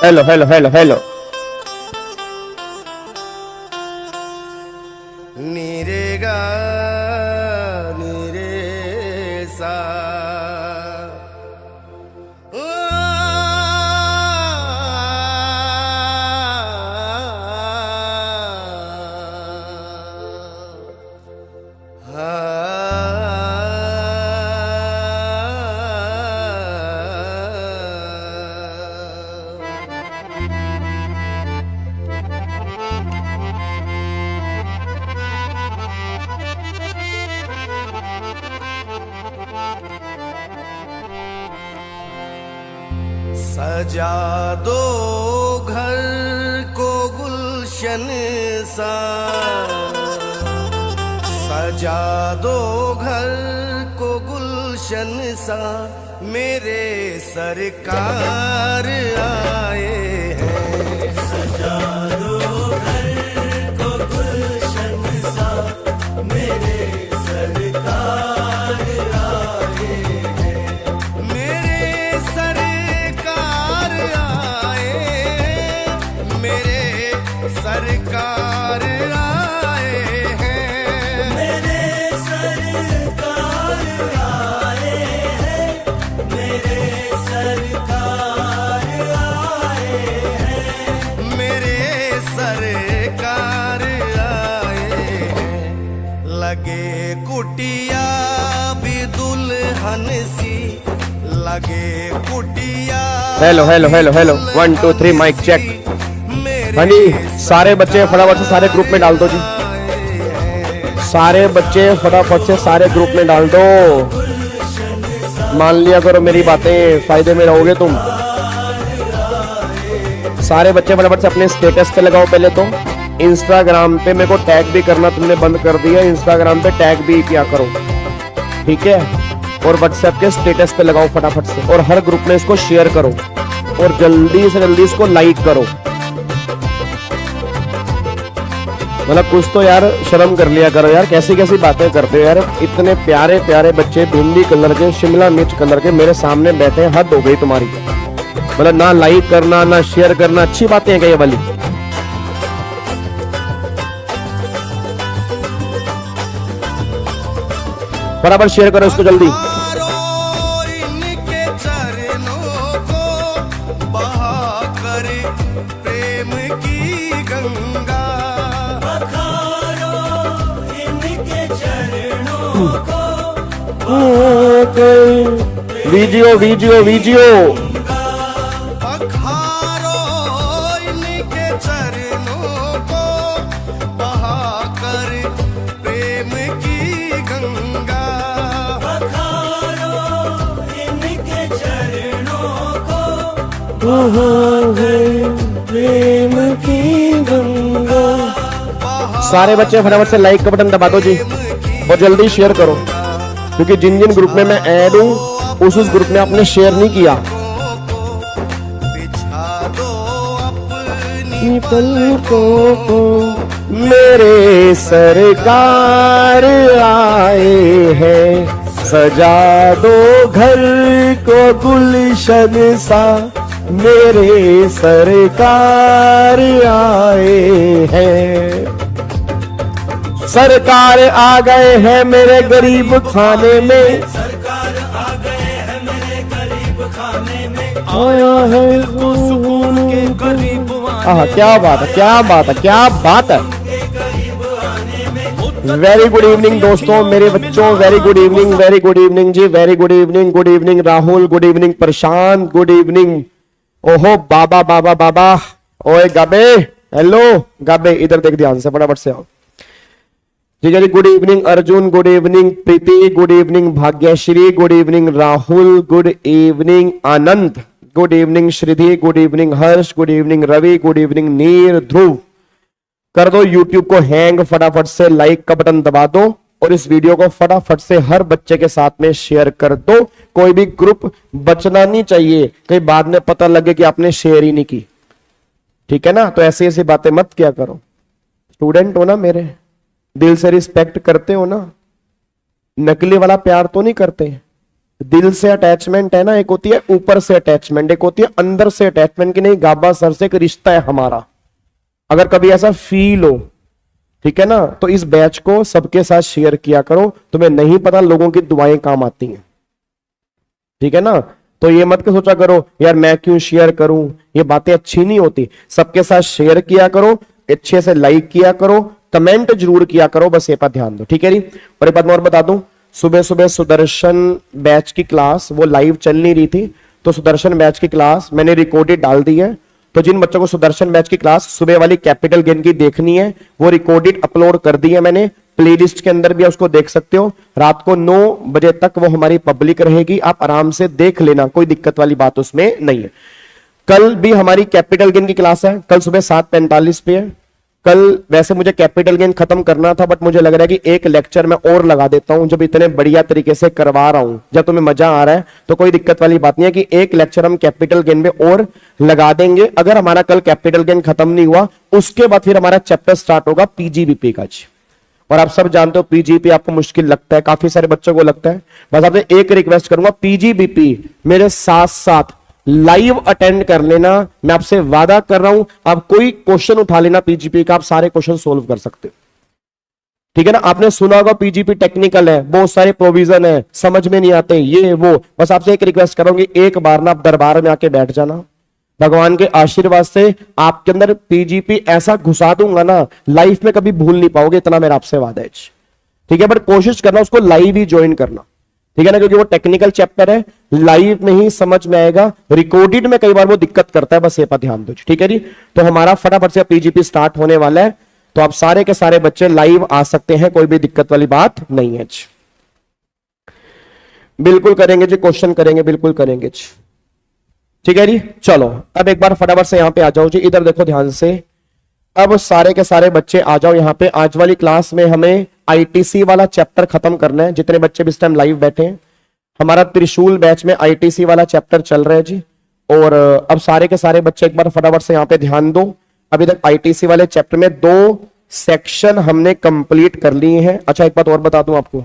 Hello hello hello hello. नीरे गा नीरे सा ओ, सजा दो घर को गुलशन सा, सजा दो घर को गुलशन सा, मेरे सरकार आए हैं। सजा दो घर को गुलशन सा, मेरे सरकार आए हैं। मेरे सरकार आए, मेरे सरकार आए हैं। मेरे सरकार आए हैं, मेरे सरकार आए हैं। मेरे सरकार आए हैं। लगे कुटिया भी दुल्हन सी, लगे कुटिया। Hello hello hello hello 1 2 3 mic check. हाँ जी, सारे बच्चे फटाफट से सारे ग्रुप में डाल दो जी। सारे बच्चे फटाफट से सारे ग्रुप में डाल दो। मान लिया करो मेरी बातें, फायदे में रहोगे तुम। सारे बच्चे फटाफट से अपने स्टेटस पे लगाओ। पहले तो इंस्टाग्राम पे मेरे को टैग भी करना तुमने बंद कर दिया। इंस्टाग्राम पे टैग भी किया करो, ठीक है। और व्हाट्सएप के स्टेटस पे लगाओ फटाफट से, और हर ग्रुप में इसको शेयर करो, और जल्दी से जल्दी इसको लाइक करो। मतलब कुछ तो यार शर्म कर लिया करो यार, कैसी कैसी बातें करते हो यार। इतने प्यारे प्यारे बच्चे भिंडी कलर के, शिमला मिर्च कलर के मेरे सामने बैठे हैं, हद हो गई तुम्हारी। मतलब ना लाइक करना ना शेयर करना, अच्छी बातें हैं क्या ये वाली? बराबर शेयर करो इसको जल्दी। इनके चरणों को बहाकर प्रेम की गंगा, बखारो इनके चरणों को। वीडियो वीडियो वीडियो बखारो इनके चरणों को बहाकर प्रेम की गंगा, बखारो इनके चरणों को प्रेम की गंगा। सारे बच्चे फटाफट से लाइक का बटन दबा दो जी, और जल्दी शेयर करो, क्योंकि जिन जिन ग्रुप में मैं ऐड हूँ उस ग्रुप में आपने शेयर नहीं किया। बिछा दो अपनी पलकों को, मेरे सरकार आए हैं। सजा दो घर को गुलशन सा, मेरे सरकार आए हैं। सरकार आ गए हैं मेरे गरीब खाने में, सरकार आ गए हैं मेरे गरीब खाने में। आया है सुकून के गरीब क्या बात है, क्या बात है, क्या बात है। वेरी गुड इवनिंग दोस्तों, मेरे बच्चों, very good evening, very good evening जी, very good evening. Good evening Rahul, good evening Prashant, good evening. ओहो बाबा बाबा बाबा, ओए गाबे, हेलो गाबे, इधर देख ध्यान से, फटाफट से आओ। ठीक है जी, good evening Arjun, good evening Preeti, good evening Bhagyashree, good evening Rahul, good evening Anand, good evening Shridhi, good evening Harsh, good evening Ravi, good evening Neer, Dhruv. कर दो यूट्यूब को हैंग, फटाफट से लाइक का बटन दबा दो, और इस वीडियो को फटाफट से हर बच्चे के साथ में शेयर कर दो। कोई भी ग्रुप बचना नहीं चाहिए, कहीं बाद में पता लगे कि आपने शेयर ही नहीं की। ठीक है ना, तो ऐसी ऐसी बातें मत किया करो। स्टूडेंट हो ना मेरे, दिल से रिस्पेक्ट करते हो ना, नकली वाला प्यार तो नहीं करते। दिल से अटैचमेंट है ना, एक होती है ऊपर से अटैचमेंट, एक होती है अंदर से अटैचमेंट की नहीं, गाबा सर से एक रिश्ता है हमारा। अगर कभी ऐसा फील हो, ठीक है ना, तो इस बैच को सबके साथ शेयर किया करो। तुम्हें नहीं पता लोगों की दुआएं काम आती हैं, ठीक है ना। तो ये मत के सोचा करो यार मैं क्यों शेयर करूं, ये बातें अच्छी नहीं होती। सबके साथ शेयर किया करो, अच्छे से लाइक किया करो, कमेंट जरूर किया करो, बस ये पर ध्यान दो, ठीक है जी। और एक बात मैं और बता दूं, सुबह सुबह सुदर्शन बैच की क्लास वो लाइव चल नहीं रही थी, तो सुदर्शन बैच की क्लास मैंने रिकॉर्डेड डाल दी है। तो जिन बच्चों को सुदर्शन बैच की क्लास सुबह वाली कैपिटल गेन की देखनी है, वो रिकॉर्डेड अपलोड कर दी है मैंने, प्लेलिस्ट के अंदर भी उसको देख सकते हो। रात को 9 बजे तक वो हमारी पब्लिक रहेगी, आप आराम से देख लेना, कोई दिक्कत वाली बात उसमें नहीं है। कल भी हमारी कैपिटल गेन की क्लास है, कल सुबह 7:45 पे है। कल वैसे मुझे कैपिटल गेन खत्म करना था, बट मुझे लग रहा है कि एक लेक्चर मैं और लगा देता हूं, जब इतने बढ़िया तरीके से करवा रहा हूं, जब तुम्हें मजा आ रहा है तो कोई दिक्कत वाली बात नहीं है कि एक लेक्चर हम कैपिटल गेन में और लगा देंगे। अगर हमारा कल कैपिटल गेन खत्म नहीं हुआ, उसके बाद फिर हमारा चैप्टर स्टार्ट होगा पीजीबीपी का। और आप सब जानते हो पीजीबीपी आपको मुश्किल लगता है, काफी सारे बच्चों को लगता है। बस आपसे एक रिक्वेस्ट करूंगा, पीजीबीपी मेरे साथ साथ लाइव अटेंड कर लेना। मैं आपसे वादा कर रहा हूं, आप कोई क्वेश्चन उठा लेना पीजीपी का, आप सारे क्वेश्चन सोल्व कर सकते हो, ठीक है ना। आपने सुना होगा पीजीपी टेक्निकल है, बहुत सारे प्रोविजन है, समझ में नहीं आते ये वो। बस आपसे एक रिक्वेस्ट करूंगी, एक बार ना आप दरबार में आके बैठ जाना, भगवान के आशीर्वाद से आपके अंदर पीजीपी ऐसा घुसा दूंगा ना, लाइफ में कभी भूल नहीं पाओगे, इतना मेरा आपसे वादा है, ठीक है। बट कोशिश करना उसको लाइव ही ज्वाइन करना, ठीक है ना, क्योंकि वो टेक्निकल चैप्टर है, लाइव में ही समझ में आएगा, रिकॉर्डेड में कई बार वो दिक्कत करता है, बस ये पर ध्यान दो, ठीक है जी। तो हमारा फटाफट से पीजीपी स्टार्ट होने वाला है, तो आप सारे के सारे बच्चे लाइव आ सकते हैं, कोई भी दिक्कत वाली बात नहीं है जी। बिल्कुल करेंगे जी, क्वेश्चन करेंगे, बिल्कुल करेंगे जी, ठीक है जी। चलो अब एक बार फटाफट से यहां पे आ जाओ जी, इधर देखो ध्यान से। अब सारे के सारे बच्चे आ जाओ यहाँ पे। आज वाली क्लास में हमें आईटीसी वाला चैप्टर खत्म करना है, जितने बच्चे भी इस टाइम लाइव बैठे हैं। हमारा त्रिशूल बैच में आईटीसी वाला चैप्टर चल रहा है जी। और अब सारे के सारे बच्चे एक बार फटाफट से यहाँ पे ध्यान दो। अभी तक आईटीसी वाले चैप्टर में 2 सेक्शन हमने कंप्लीट कर लिए हैं। अच्छा एक बात और बता दूं आपको,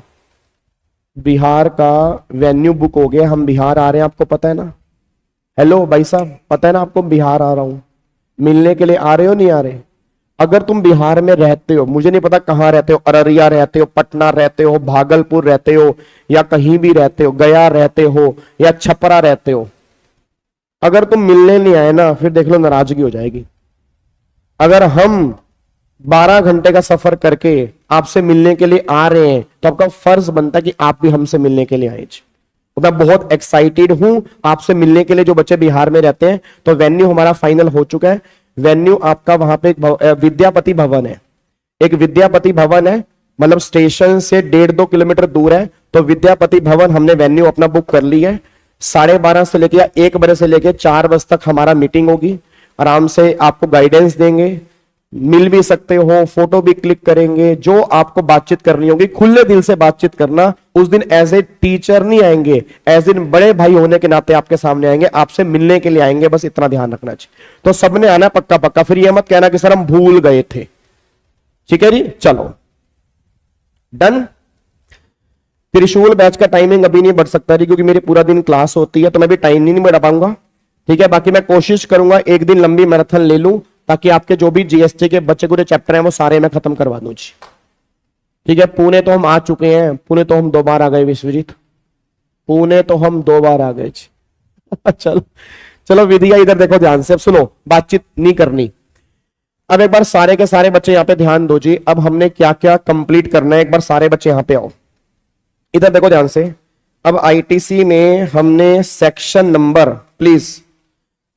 बिहार का वेन्यू बुक हो गया, हम बिहार आ रहे हैं, आपको पता है ना। हेलो भाई साहब, पता है ना आपको बिहार आ रहा हूं, मिलने के लिए आ रहे हो नहीं आ रहे। अगर तुम बिहार में रहते हो, मुझे नहीं पता कहां रहते हो, अररिया रहते हो, पटना रहते हो, भागलपुर रहते हो, या कहीं भी रहते हो, गया रहते हो या छपरा रहते हो, अगर तुम मिलने नहीं आए ना, फिर देख लो नाराजगी हो जाएगी। अगर हम 12 घंटे का सफर करके आपसे मिलने के लिए आ रहे हैं, तो आपका फर्ज बनता है कि आप भी हमसे मिलने के लिए आए। तो मैं बहुत एक्साइटेड हूं आपसे मिलने के लिए, जो बच्चे बिहार में रहते हैं। तो वेन्यू हमारा फाइनल हो चुका है। वेन्यू आपका वहां पे एक विद्यापति भवन है, एक विद्यापति भवन है, मतलब स्टेशन से 1.5-2 किलोमीटर दूर है। तो विद्यापति भवन हमने वेन्यू अपना बुक कर ली है। 12:30 से लेकर 1 बजे से लेकर 4 बजे तक हमारा मीटिंग होगी। आराम से आपको गाइडेंस देंगे, मिल भी सकते हो, फोटो भी क्लिक करेंगे, जो आपको बातचीत करनी होगी खुले दिल से बातचीत करना। उस दिन एज ए टीचर नहीं आएंगे, एज इन बड़े भाई होने के नाते आपके सामने आएंगे, आपसे मिलने के लिए आएंगे, बस इतना ध्यान रखना चाहिए। तो सबने आना पक्का पक्का, फिर ये मत कहना कि सर हम भूल गए थे, ठीक है जी। चलो डन। त्रिशूल बैच का टाइमिंग अभी नहीं बढ़ सकता जी, क्योंकि मेरी पूरा दिन क्लास होती है, तो मैं भी टाइम नहीं बढ़ा पाऊंगा, ठीक है। बाकी मैं कोशिश करूंगा एक दिन लंबी मैराथन ले लूं, ताकि आपके जो भी जीएसटी के बच्चे पूरे चैप्टर हैं वो सारे मैं खत्म करवा दूं जी, ठीक है। पुणे तो हम आ चुके हैं, पुणे तो हम 2 बार आ गए विश्वजीत, पुणे तो हम 2 बार आ गए जी। चलो चलो विधिया इधर देखो ध्यान से, अब सुनो, बातचीत नहीं करनी। अब एक बार सारे के सारे बच्चे यहाँ पे ध्यान दो जी। अब हमने क्या क्या कंप्लीट करना है, एक बार सारे बच्चे यहाँ पे आओ, इधर देखो ध्यान से। अब आईटीसी में हमने सेक्शन नंबर, प्लीज,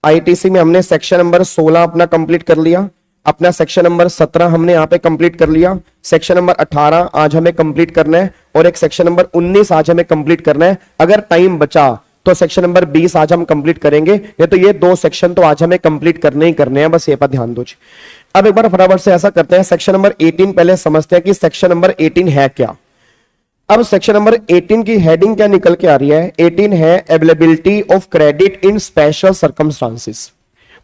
आईटीसी में हमने सेक्शन नंबर 16 अपना कंप्लीट कर लिया, अपना सेक्शन नंबर 17 हमने यहाँ पे कंप्लीट कर लिया, सेक्शन नंबर 18 आज हमें कंप्लीट करना है, और एक सेक्शन नंबर 19 आज हमें कंप्लीट करना है। अगर टाइम बचा तो सेक्शन नंबर 20 आज हम कंप्लीट करेंगे, नहीं तो ये 2 सेक्शन तो आज हमें कंप्लीट करने ही करने हैं, बस ये पर ध्यान दो। अब एक बार फटाफट से ऐसा करते हैं, सेक्शन नंबर 18 पहले समझते हैं कि सेक्शन नंबर 18 है क्या। अब सेक्शन नंबर 18 की हेडिंग क्या निकल के आ रही है, 18 है availability of credit in special circumstances.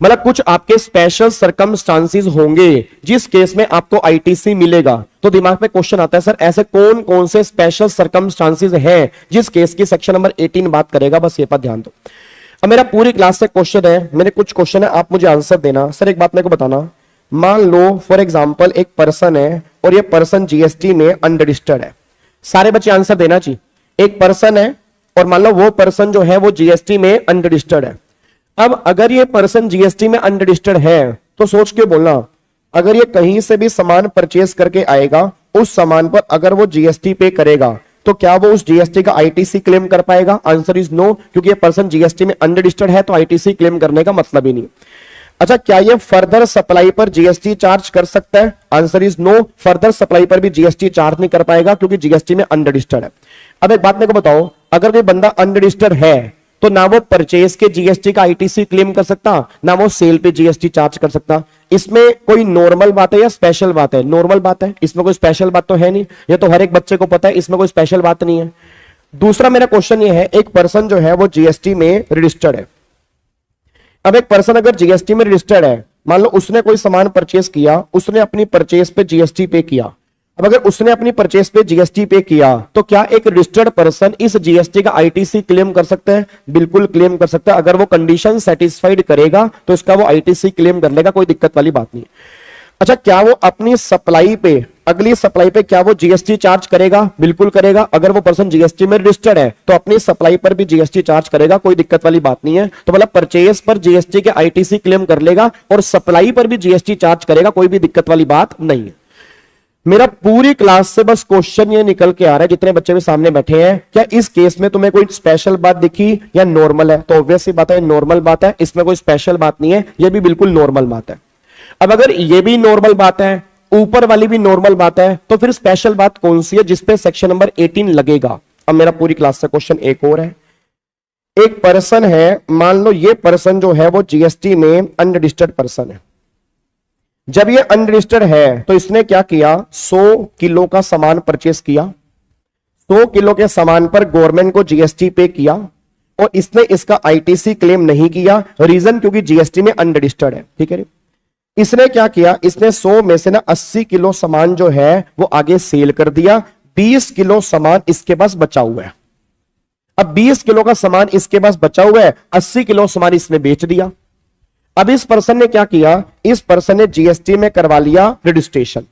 मतलब कुछ आपके स्पेशल सर्कमस्टांसिस होंगे जिस केस में आपको आईटीसी मिलेगा, तो दिमाग में क्वेश्चन आता है सर ऐसे कौन कौन से स्पेशल सर्कमस्टांसेस हैं जिस केस की सेक्शन नंबर 18 बात करेगा, बस ये पर ध्यान दो। अब मेरा पूरी क्लास से क्वेश्चन है, मेरे कुछ क्वेश्चन है, आप मुझे आंसर देना। सर एक बात मेरे को बताना, मान लो फॉर एग्जांपल एक पर्सन है और ये पर्सन जीएसटी में अनरजिस्टर्ड है। सारे बच्चे आंसर देना चाहिए। एक पर्सन है और मान लो वो पर्सन जो है वो जीएसटी में अनरजिस्टर्ड है। अब अगर ये पर्सन जीएसटी में अनरजिस्टर्ड है तो सोच के बोलना, अगर ये कहीं से भी सामान परचेज करके आएगा, उस सामान पर अगर वो जीएसटी पे करेगा तो क्या वो उस जीएसटी का आईटीसी क्लेम कर पाएगा? आंसर इज नो, क्योंकि ये पर्सन जीएसटी में अनरजिस्टर्ड है तो आईटीसी क्लेम करने का मतलब ही नहीं। अच्छा, क्या ये फर्दर सप्लाई पर जीएसटी चार्ज कर सकता है? Answer is no, further supply पर भी जीएसटी चार्ज नहीं कर पाएगा क्योंकि जीएसटी में अनरजिस्टर्ड है। अब एक बात मेरे को बताओ, अगर कोई बंदा अनरजिस्टर्ड है तो ना वो परचेज के जीएसटी का आईटीसी क्लेम कर सकता, ना वो सेल पे जीएसटी चार्ज कर सकता। इसमें कोई नॉर्मल बात है या स्पेशल बात है? नॉर्मल बात है, इसमें कोई स्पेशल बात तो है नहीं, ये तो हर एक बच्चे को पता है, इसमें कोई स्पेशल बात नहीं है। दूसरा मेरा क्वेश्चन ये है, एक पर्सन जो है वो जीएसटी में रजिस्टर्ड है। अब एक पर्सन अगर जीएसटी में रजिस्टर्ड है, मान लो उसने कोई सामान परचेज किया, उसने अपनी परचेज पे जीएसटी पे किया। अब अगर उसने अपनी परचेज पे जीएसटी पे किया तो क्या एक रजिस्टर्ड पर्सन इस जीएसटी का आईटीसी क्लेम कर सकता है? बिल्कुल क्लेम कर सकता है। अगर वो कंडीशन सेटिस्फाइड करेगा तो इसका वो आईटीसी क्लेम कर लेगा, कोई दिक्कत वाली बात नहीं। अच्छा, क्या वो अपनी सप्लाई पे, अगली सप्लाई पे क्या वो जीएसटी चार्ज करेगा? बिल्कुल करेगा। अगर वो पर्सन जीएसटी में रजिस्टर्ड है तो अपनी सप्लाई पर भी जीएसटी चार्ज करेगा, कोई दिक्कत वाली बात नहीं है। तो मतलब परचेज पर जीएसटी के आईटीसी क्लेम कर लेगा और सप्लाई पर भी जीएसटी चार्ज करेगा, कोई भी दिक्कत वाली बात नहीं है। मेरा पूरी क्लास से बस क्वेश्चन ये निकल के आ रहा है, जितने बच्चे भी सामने बैठे हैं, क्या इस केस में तुम्हें कोई स्पेशल बात दिखी या नॉर्मल है? तो ऑब्वियस सी बात है नॉर्मल बात है, इसमें कोई स्पेशल बात नहीं है, ये भी बिल्कुल नॉर्मल बात है। अब अगर ये भी नॉर्मल बात है, ऊपर वाली भी नॉर्मल बात है, तो फिर स्पेशल बात कौन सी है जिसपे सेक्शन नंबर 18 लगेगा? अब मेरा पूरी क्लास से क्वेश्चन एक और है। एक पर्सन है, मान लो ये पर्सन जो है वो जीएसटी में अनरजिस्टर्ड पर्सन है। जब ये अनरजिस्टर्ड है तो इसने क्या किया, 100 किलो का सामान परचेस किया। 100 किलो के सामान पर गवर्नमेंट को जीएसटी पे किया और इसने इसका आईटीसी क्लेम नहीं किया। रीजन, क्योंकि जीएसटी में अनरजिस्टर्ड है। ठीक है, इसने क्या किया, इसने 100 में से ना 80 किलो सामान जो है वो आगे सेल कर दिया। 20 किलो सामान इसके पास बचा हुआ है। अब 20 किलो का सामान इसके पास बचा हुआ है, 80 किलो सामान इसने बेच दिया। अब इस पर्सन ने क्या किया, इस पर्सन ने जीएसटी में करवा लिया रजिस्ट्रेशन।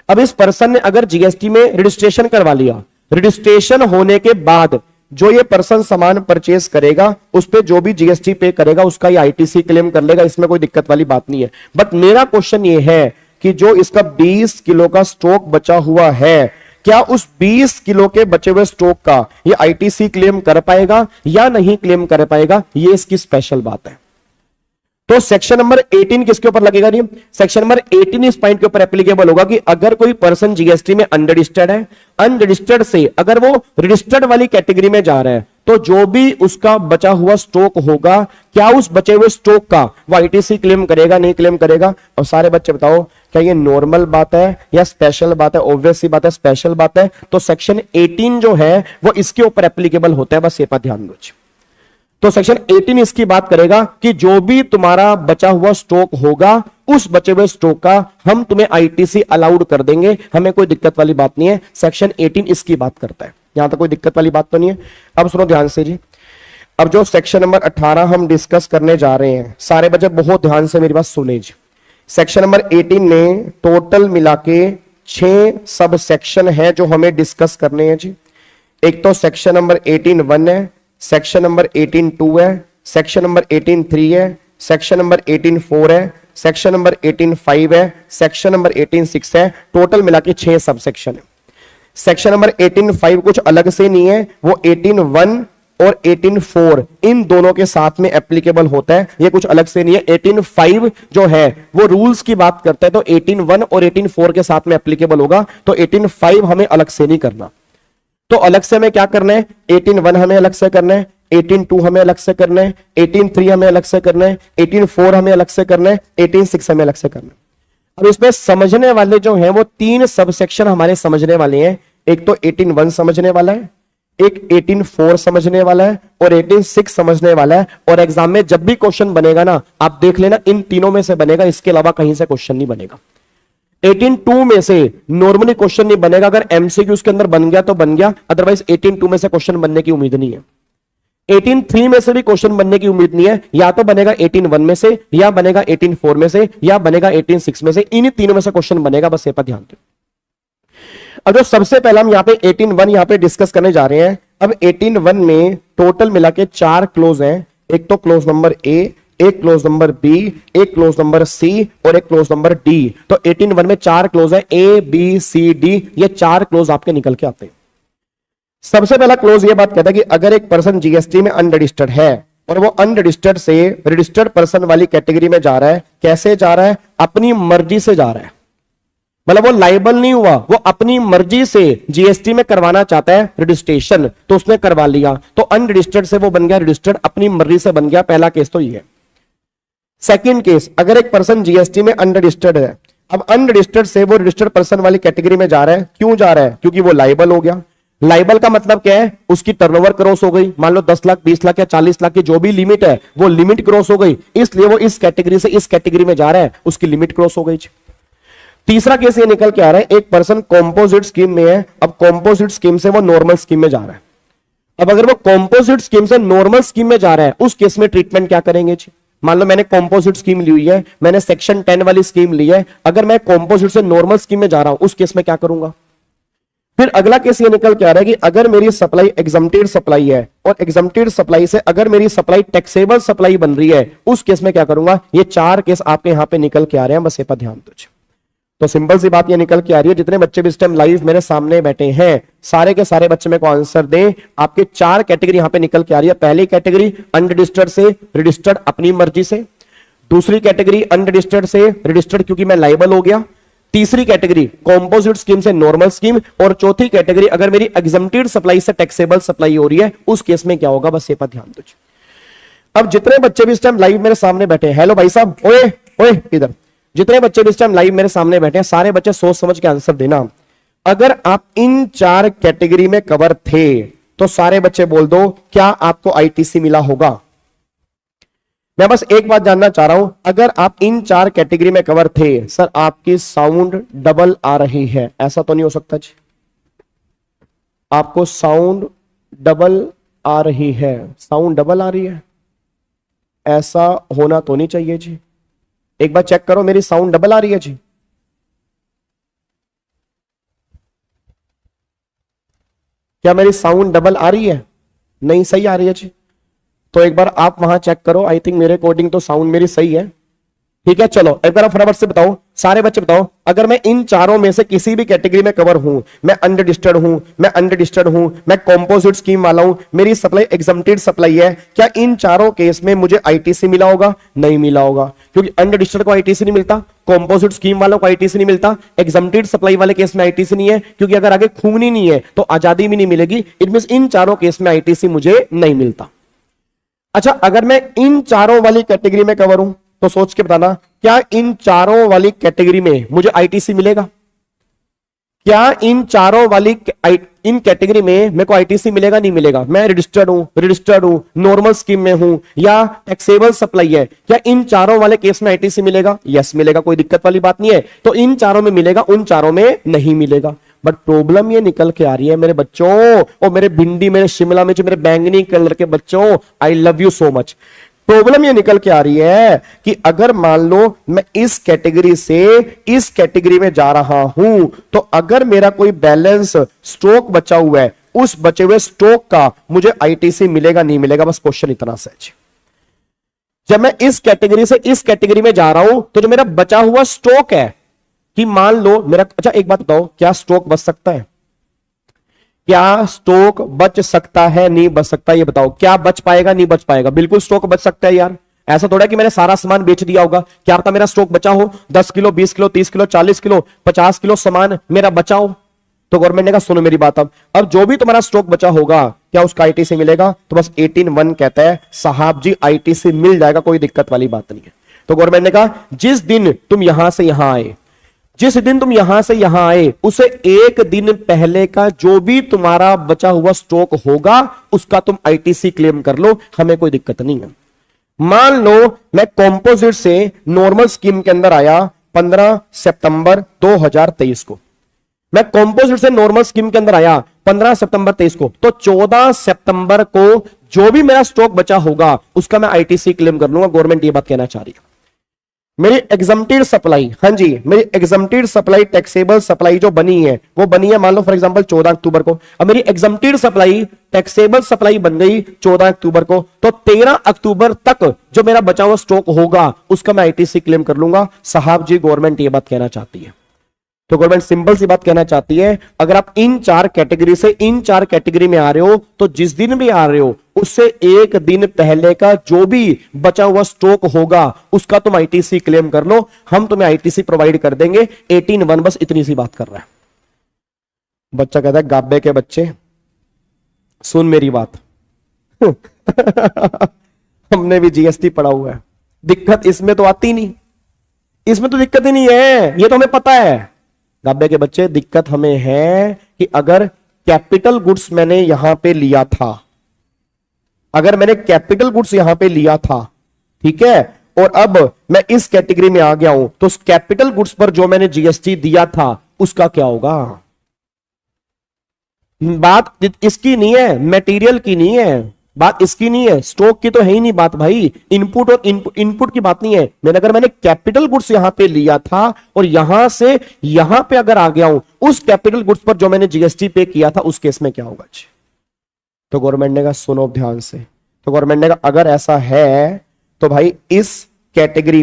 अब इस पर्सन ने अगर जीएसटी में रजिस्ट्रेशन करवा लिया, रजिस्ट्रेशन होने के बाद जो ये पर्सन सामान परचेज करेगा उस पे जो भी जीएसटी पे करेगा उसका ये आईटीसी क्लेम कर लेगा, इसमें कोई दिक्कत वाली बात नहीं है। बट मेरा क्वेश्चन ये है कि जो इसका 20 किलो का स्टॉक बचा हुआ है, क्या उस 20 किलो के बचे हुए स्टॉक का ये आईटीसी क्लेम कर पाएगा या नहीं क्लेम कर पाएगा? ये इसकी स्पेशल बात है। तो सेक्शन नंबर 18 किसके ऊपर लगेगा? नहीं, सेक्शन नंबर 18 इस पॉइंट के ऊपर एप्लीकेबल होगा कि अगर कोई पर्सन जीएसटी में अनरजिस्टर्ड है, अनरजिस्टर्ड से अगर वो रजिस्टर्ड वाली कैटेगरी में जा रहा है तो जो भी उसका बचा हुआ स्टॉक होगा, क्या उस बचे हुए स्टॉक का वो आईटीसी क्लेम करेगा, नहीं क्लेम करेगा? और सारे बच्चे बताओ, क्या ये नॉर्मल बात है या स्पेशल बात है? ऑब्वियस सी बात है स्पेशल बात है। तो सेक्शन 18 जो है वो इसके ऊपर एप्लीकेबल होता है, बस ये पर ध्यान दो। तो सेक्शन 18 इसकी बात करेगा कि जो भी तुम्हारा बचा हुआ स्टॉक होगा, उस बचे हुए स्टॉक का हम तुम्हें आईटीसी अलाउड कर देंगे, हमें कोई दिक्कत वाली बात नहीं है। सेक्शन 18 इसकी बात करता है, यहां तक कोई दिक्कत वाली बात तो नहीं है। अब सुनो ध्यान से जी, अब जो सेक्शन नंबर 18 हम डिस्कस करने जा रहे हैं, सारे बच्चे बहुत ध्यान से मेरी बात सुने जी। सेक्शन नंबर 18 में टोटल मिला के 6 सब सेक्शन है जो हमें डिस्कस करने हैं जी। एक तो सेक्शन नंबर 18(1) है, सेक्शन नंबर 18(2) है, सेक्शन नंबर 18(3) है, सेक्शन नंबर 18(4) है, सेक्शन नंबर 18(5) है, सेक्शन नंबर 18(6) है। टोटल मिला के 6 सब सेक्शन है। सेक्शन नंबर 18(5) कुछ अलग से नहीं है, वो 18(1) और 18(4) इन दोनों के साथ में एप्लीकेबल होता है, ये कुछ अलग से नहीं है। 18(5) जो है वो रूल्स की बात करता है, तो 18(1) और 18(4) के साथ में एप्लीकेबल होगा। तो 18(5) हमें अलग से नहीं करना, तो अलग से हमें क्या करना है, 18(1) हमें अलग से करना है, 18(2) हमें अलग से करना है, 18(3) हमें अलग से करना है, 18(4) हमें अलग से करना है, 18(6) हमें अलग से करना है। अब इसमें समझने वाले जो हैं वो 3 सब सेक्शन हमारे समझने वाले हैं। एक तो 18(1) समझने वाला है, एक 18(4) समझने वाला है और 18(6) समझने वाला है। और एग्जाम में जब भी क्वेश्चन बनेगा ना, आप देख लेना इन तीनों में से बनेगा, इसके अलावा कहीं से क्वेश्चन नहीं बनेगा। 18(2) में से नॉर्मली क्वेश्चन नहीं बनेगा। अगर एमसीक्यू उसके अंदर बन गया तो बन गया, अदरवाइज 18(2) में से क्वेश्चन बनने की उम्मीद नहीं है। 18(3) में से भी क्वेश्चन बनने की उम्मीद नहीं है। या तो बनेगा 18(1) में से, या बनेगा 18(4) में से, या बनेगा 18(6) में से। इन्हीं तीनों में से क्वेश्चन बनेगा, बस ये पर ध्यान दो। अब जो सबसे पहला हम यहां पे 18(1) यहां पे डिस्कस करने जा रहे हैं। अब 18(1) में टोटल मिला के 4 क्लोज हैं। एक तो क्लोज नंबर ए, एक क्लोज नंबर बी, एक क्लोज नंबर सी और एक क्लोज नंबर डी। तो 18(1) में 4 क्लोज है, ए बी सी डी। ये 4 क्लोज आपके निकल के आते हैं। सबसे पहला क्लोज ये बात कहता है कि अगर एक पर्सन जीएसटी में अनरजिस्टर्ड है और वो अनरजिस्टर्ड से रजिस्टर्ड पर्सन वाली कैटेगरी में जा रहा है, कैसे जा रहा है? अपनी मर्जी से जा रहा है। मतलब वो लाइबल नहीं हुआ, वो अपनी मर्जी से जीएसटी में करवाना चाहता है रजिस्ट्रेशन, तो उसने करवा लिया। तो अनरजिस्टर्ड से वो बन गया रजिस्टर्ड, अपनी मर्जी से बन गया। पहला केस तो ये है। सेकंड केस, अगर एक पर्सन जीएसटी में अनरजिस्टर्ड है, अब अनरजिस्टर्ड से वो रजिस्टर्ड पर्सन वाली कैटेगरी में जा रहा है। क्यों जा रहा है? क्योंकि वो लाइबल हो गया। लाइबल का मतलब क्या है? उसकी टर्नओवर क्रॉस हो गई। मान लो 10 लाख 20 लाख या 40 लाख की जो भी लिमिट है वो लिमिट क्रॉस हो गई, इसलिए वो इस कैटेगरी से इस कैटेगरी में जा रहा है, उसकी लिमिट क्रॉस हो गई। तीसरा केस ये निकल के आ रहा है, एक पर्सन कॉम्पोजिट स्कीम में है। अब कॉम्पोजिट स्कीम से वो नॉर्मल स्कीम में जा रहा है। अब अगर वो कॉम्पोजिट स्कीम से नॉर्मल स्कीम में जा रहा है, उस केस में ट्रीटमेंट क्या करेंगे जी? मान लो मैंने कॉम्पोजिट स्कीम ली हुई है, मैंने सेक्शन 10 वाली स्कीम ली है। अगर मैं कॉम्पोजिट से नॉर्मल स्कीम में जा रहा हूं, उस केस में क्या करूंगा? फिर अगला केस ये निकल के आ रहा है कि अगर मेरी सप्लाई एग्जम्प्टेड सप्लाई है और एग्जम्प्टेड सप्लाई से अगर मेरी सप्लाई टैक्सेबल सप्लाई बन रही है, उस केस में क्या करूंगा? ये 4 केस आपके यहां पे निकल के आ रहे हैं, बस ये पर ध्यान दीजिए। तो सिंपल सी बात ये निकल के आ रही है, जितने बच्चे भी इस टाइम लाइव मेरे सामने बैठे हैं, सारे के सारे बच्चे मेरे को आंसर दें। आपके 4 कैटेगरी यहां पे निकल के आ रही है। पहली कैटेगरी अनरजिस्टर्ड से रजिस्टर्ड अपनी मर्जी से। दूसरी कैटेगरी अनरजिस्टर्ड से रजिस्टर्ड क्योंकि मैं लाइबल हो गया। तीसरी कैटेगरी कॉम्पोजिट स्कीम से नॉर्मल स्कीम। और चौथी कैटेगरी अगर मेरी एग्जम्प्टेड सप्लाई से टैक्सेबल सप्लाई हो रही है, उस केस में क्या होगा? बस ये पर ध्यान दीजिए। अब जितने बच्चे भी इस टाइम लाइव मेरे सामने बैठे हैं, हेलो भाई साहब, ओए ओए इधर, जितने बच्चे भी इस टाइम लाइव मेरे सामने बैठे हैं, सारे बच्चे सोच समझ के आंसर देना। अगर आप इन 4 कैटेगरी में कवर थे तो सारे बच्चे बोल दो, क्या आपको आईटीसी मिला होगा? मैं बस एक बात जानना चाह रहा हूं, अगर आप इन 4 कैटेगरी में कवर थे, सर आपकी साउंड डबल आ रही है, ऐसा तो नहीं हो सकता जी? आपको साउंड डबल आ रही है, साउंड डबल आ रही है, ऐसा होना तो नहीं चाहिए जी। एक बार चेक करो, मेरी साउंड डबल आ रही है जी? क्या मेरी साउंड डबल आ रही है? नहीं, सही आ रही है जी। तो एक बार आप वहां चेक करो। आई थिंक मेरे अकॉर्डिंग तो साउंड मेरी सही है। ठीक है, चलो एक बार आप फटाफट से बताओ, सारे बच्चे बताओ, अगर मैं इन 4 में से किसी भी कैटेगरी में कवर हूं, मैं अनरजिस्टर्ड हूं, मैं अनरजिस्टर्ड हूं, मैं कॉम्पोजिट स्कीम वाला हूं, मेरी सप्लाई एग्जम्प्टेड सप्लाई है, क्या इन 4 केस में मुझे आईटीसी मिला होगा? नहीं मिला होगा, क्योंकि अनरजिस्टर्ड को आईटीसी नहीं मिलता, कॉम्पोजिट स्कीम वालों को आईटीसी नहीं मिलता, एग्जम्प्टेड सप्लाई वाले केस में आईटीसी नहीं है, क्योंकि अगर आगे खूनी नहीं है तो आजादी भी नहीं मिलेगी। इट मींस इन 4 केस में आईटीसी मुझे नहीं मिलता। अच्छा, अगर मैं इन 4 वाली कैटेगरी में कवर हूं तो सोच के बताना, क्या इन 4 वाली कैटेगरी में मुझे आईटीसी मिलेगा? क्या इन 4 वाली इन कैटेगरी में मेरे को आईटीसी मिलेगा? नहीं मिलेगा। मैं रजिस्टर्ड हूं, नॉर्मल स्कीम में हूं या टैक्सेबल सप्लाई है, क्या इन 4 वाले केस में आईटीसी मिलेगा? यस मिलेगा, कोई दिक्कत वाली बात नहीं है। तो इन 4 में मिलेगा, उन 4 में नहीं मिलेगा। बट प्रॉब्लम ये निकल के आ रही है मेरे बच्चों, और मेरे भिंडी, मेरे शिमला मिर्च, मेरे बैंगनी कलर के बच्चों, I love you so much. Problem ये निकल के आ रही है कि अगर मान लो मैं इस कैटेगरी से इस कैटेगरी में जा रहा हूं, तो अगर मेरा कोई बैलेंस स्टॉक बचा हुआ है, उस बचे हुए स्टॉक का मुझे आईटीसी मिलेगा नहीं मिलेगा? बस क्वेश्चन इतना सहज। जब मैं इस कैटेगरी से इस कैटेगरी में जा रहा हूं, तो जो मेरा बचा हुआ स्टॉक है, कि मान लो मेरा, अच्छा एक बात बताओ, क्या स्टॉक बच सकता है? क्या स्टॉक बच सकता है? नहीं बच सकता। ये बताओ, क्या बच पाएगा? नहीं बच पाएगा। बिल्कुल स्टॉक बच सकता है यार। ऐसा थोड़ा कि मैंने सारा सामान बेच दिया होगा। क्या पता मेरा स्टॉक बचा हो, 10 kilo, 20 kilo, 30 kilo, 40 kilo, 50 kilo सामान मेरा बचा हो। तो गवर्नमेंट ने कहा सुनो मेरी बात, अब जो भी तुम्हारा स्टॉक बचा होगा, क्या उसका आईटीसी मिलेगा? तो बस 18(1) कहता है साहब जी आईटीसी मिल जाएगा, कोई दिक्कत वाली बात नहीं है। तो गवर्नमेंट ने कहा जिस दिन तुम यहां से यहां आए, जिस दिन तुम यहां से यहां आए, उसे 1 दिन पहले का जो भी तुम्हारा बचा हुआ स्टॉक होगा, उसका तुम आईटीसी क्लेम कर लो, हमें कोई दिक्कत नहीं है। मान लो मैं कॉम्पोजिट से नॉर्मल स्कीम के अंदर आया, 15 सितंबर 2023 को। मैं कंपोजिट से नॉर्मल स्कीम के अंदर आया 15 सितंबर 23 को, तो 14 सितंबर को जो भी मेरा स्टॉक बचा होगा उसका मैं आईटीसी क्लेम कर लूंगा। गवर्नमेंट ये बात कहना चाह रही है। मेरी एग्जम्प्टेड सप्लाई, हाँ जी, मेरी एग्जम्प्टेड सप्लाई टैक्सेबल सप्लाई जो बनी है वो बनी है मान लो फॉर एग्जांपल 14 अक्टूबर को। अब मेरी एग्जम्प्टेड सप्लाई टैक्सेबल सप्लाई बन गई 14 अक्टूबर को, तो 13 अक्टूबर तक जो मेरा बचा हुआ स्टॉक होगा उसका मैं आईटीसी क्लेम कर लूंगा। साहब जी गवर्नमेंट ये बात कहना चाहती है। तो गवर्नमेंट सिंपल सी बात कहना चाहती है, अगर आप इन 4 कैटेगरी से इन 4 कैटेगरी में आ रहे हो तो जिस दिन भी आ रहे हो उससे एक दिन पहले का जो भी बचा हुआ स्टॉक होगा उसका तुम आईटीसी क्लेम कर लो, हम तुम्हें आईटीसी प्रोवाइड कर देंगे। 18(1) बस इतनी सी बात कर रहा है। बच्चा कहता है गाबे के बच्चे सुन मेरी बात हमने भी जीएसटी पढ़ा हुआ है, दिक्कत इसमें तो आती नहीं, इसमें तो दिक्कत ही नहीं है, ये तो हमें पता है। गाबे के बच्चे दिक्कत हमें है कि अगर कैपिटल गुड्स मैंने यहां पे लिया था, अगर मैंने कैपिटल गुड्स यहां पे लिया था, ठीक है, और अब मैं इस कैटेगरी में आ गया हूं, तो उस कैपिटल गुड्स पर जो मैंने जीएसटी दिया था उसका क्या होगा। बात इसकी नहीं है, मटेरियल की नहीं है, बात इसकी नहीं है, स्टॉक की तो है ही नहीं बात भाई, इनपुट और इनपुट की बात नहीं है। मैंने कैपिटल गुड्स यहां पे लिया था और यहां से यहां पे अगर आ गया हूं, उस कैपिटल गुड्स पर जो मैंने जीएसटी पे किया था उस केस में क्या होगा जी। तो गवर्नमेंट ने कहा सुनो ध्यान से, तो गवर्नमेंट ने कहा अगर ऐसा है तो भाई इस कैटेगरी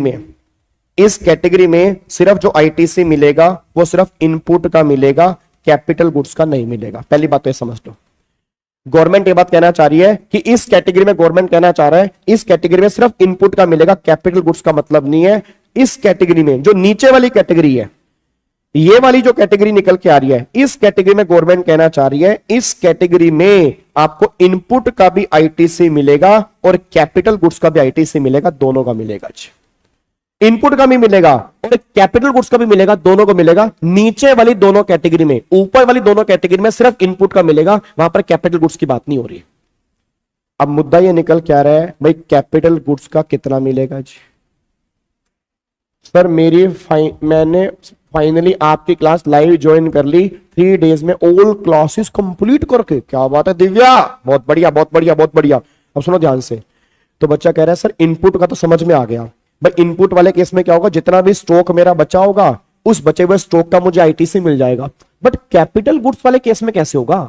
में सिर्फ जो आईटीसी मिलेगा वो सिर्फ इनपुट का मिलेगा, कैपिटल गुड्स का नहीं मिलेगा। पहली बात तो ये समझ लो, गवर्नमेंट ये बात कहना चाह रही है कि इस कैटेगरी में, गवर्नमेंट कहना चाह रहा है इस कैटेगरी में सिर्फ इनपुट का मिलेगा, कैपिटल गुड्स का मतलब नहीं है। इस कैटेगरी में जो नीचे वाली कैटेगरी है, ये वाली जो कैटेगरी निकल के आ रही है, इस कैटेगरी में गवर्नमेंट कहना चाह रही है इस कैटेगरी में आपको इनपुट का भी आईटीसी मिलेगा और कैपिटल गुड्स का भी आईटीसी मिलेगा, दोनों का मिलेगा। इनपुट का भी मिलेगा और कैपिटल गुड्स का भी मिलेगा, दोनों को मिलेगा। नीचे वाली दोनों कैटेगरी में, ऊपर वाली दोनों कैटेगरी में सिर्फ इनपुट का मिलेगा, वहां पर कैपिटल गुड्स की बात नहीं हो रही। अब मुद्दा ये निकल क्या रहा है भाई, कैपिटल गुड्स का कितना मिलेगा जी। सर मैंने फाइनली आपकी क्लास लाइव ज्वाइन कर ली, 3 डेज में ऑल क्लासेस कंप्लीट करके। क्या बात है दिव्या, बहुत बढ़िया बहुत बढ़िया बहुत बढ़िया। अब सुनो ध्यान से, तो बच्चा कह रहा है सर इनपुट का तो समझ में आ गया भाई, इनपुट वाले केस में क्या होगा, जितना भी स्टॉक मेरा बचा होगा उस बचे हुए स्टॉक का मुझे आईटीसी मिल जाएगा। बट कैपिटल गुड्स वाले केस में कैसे होगा,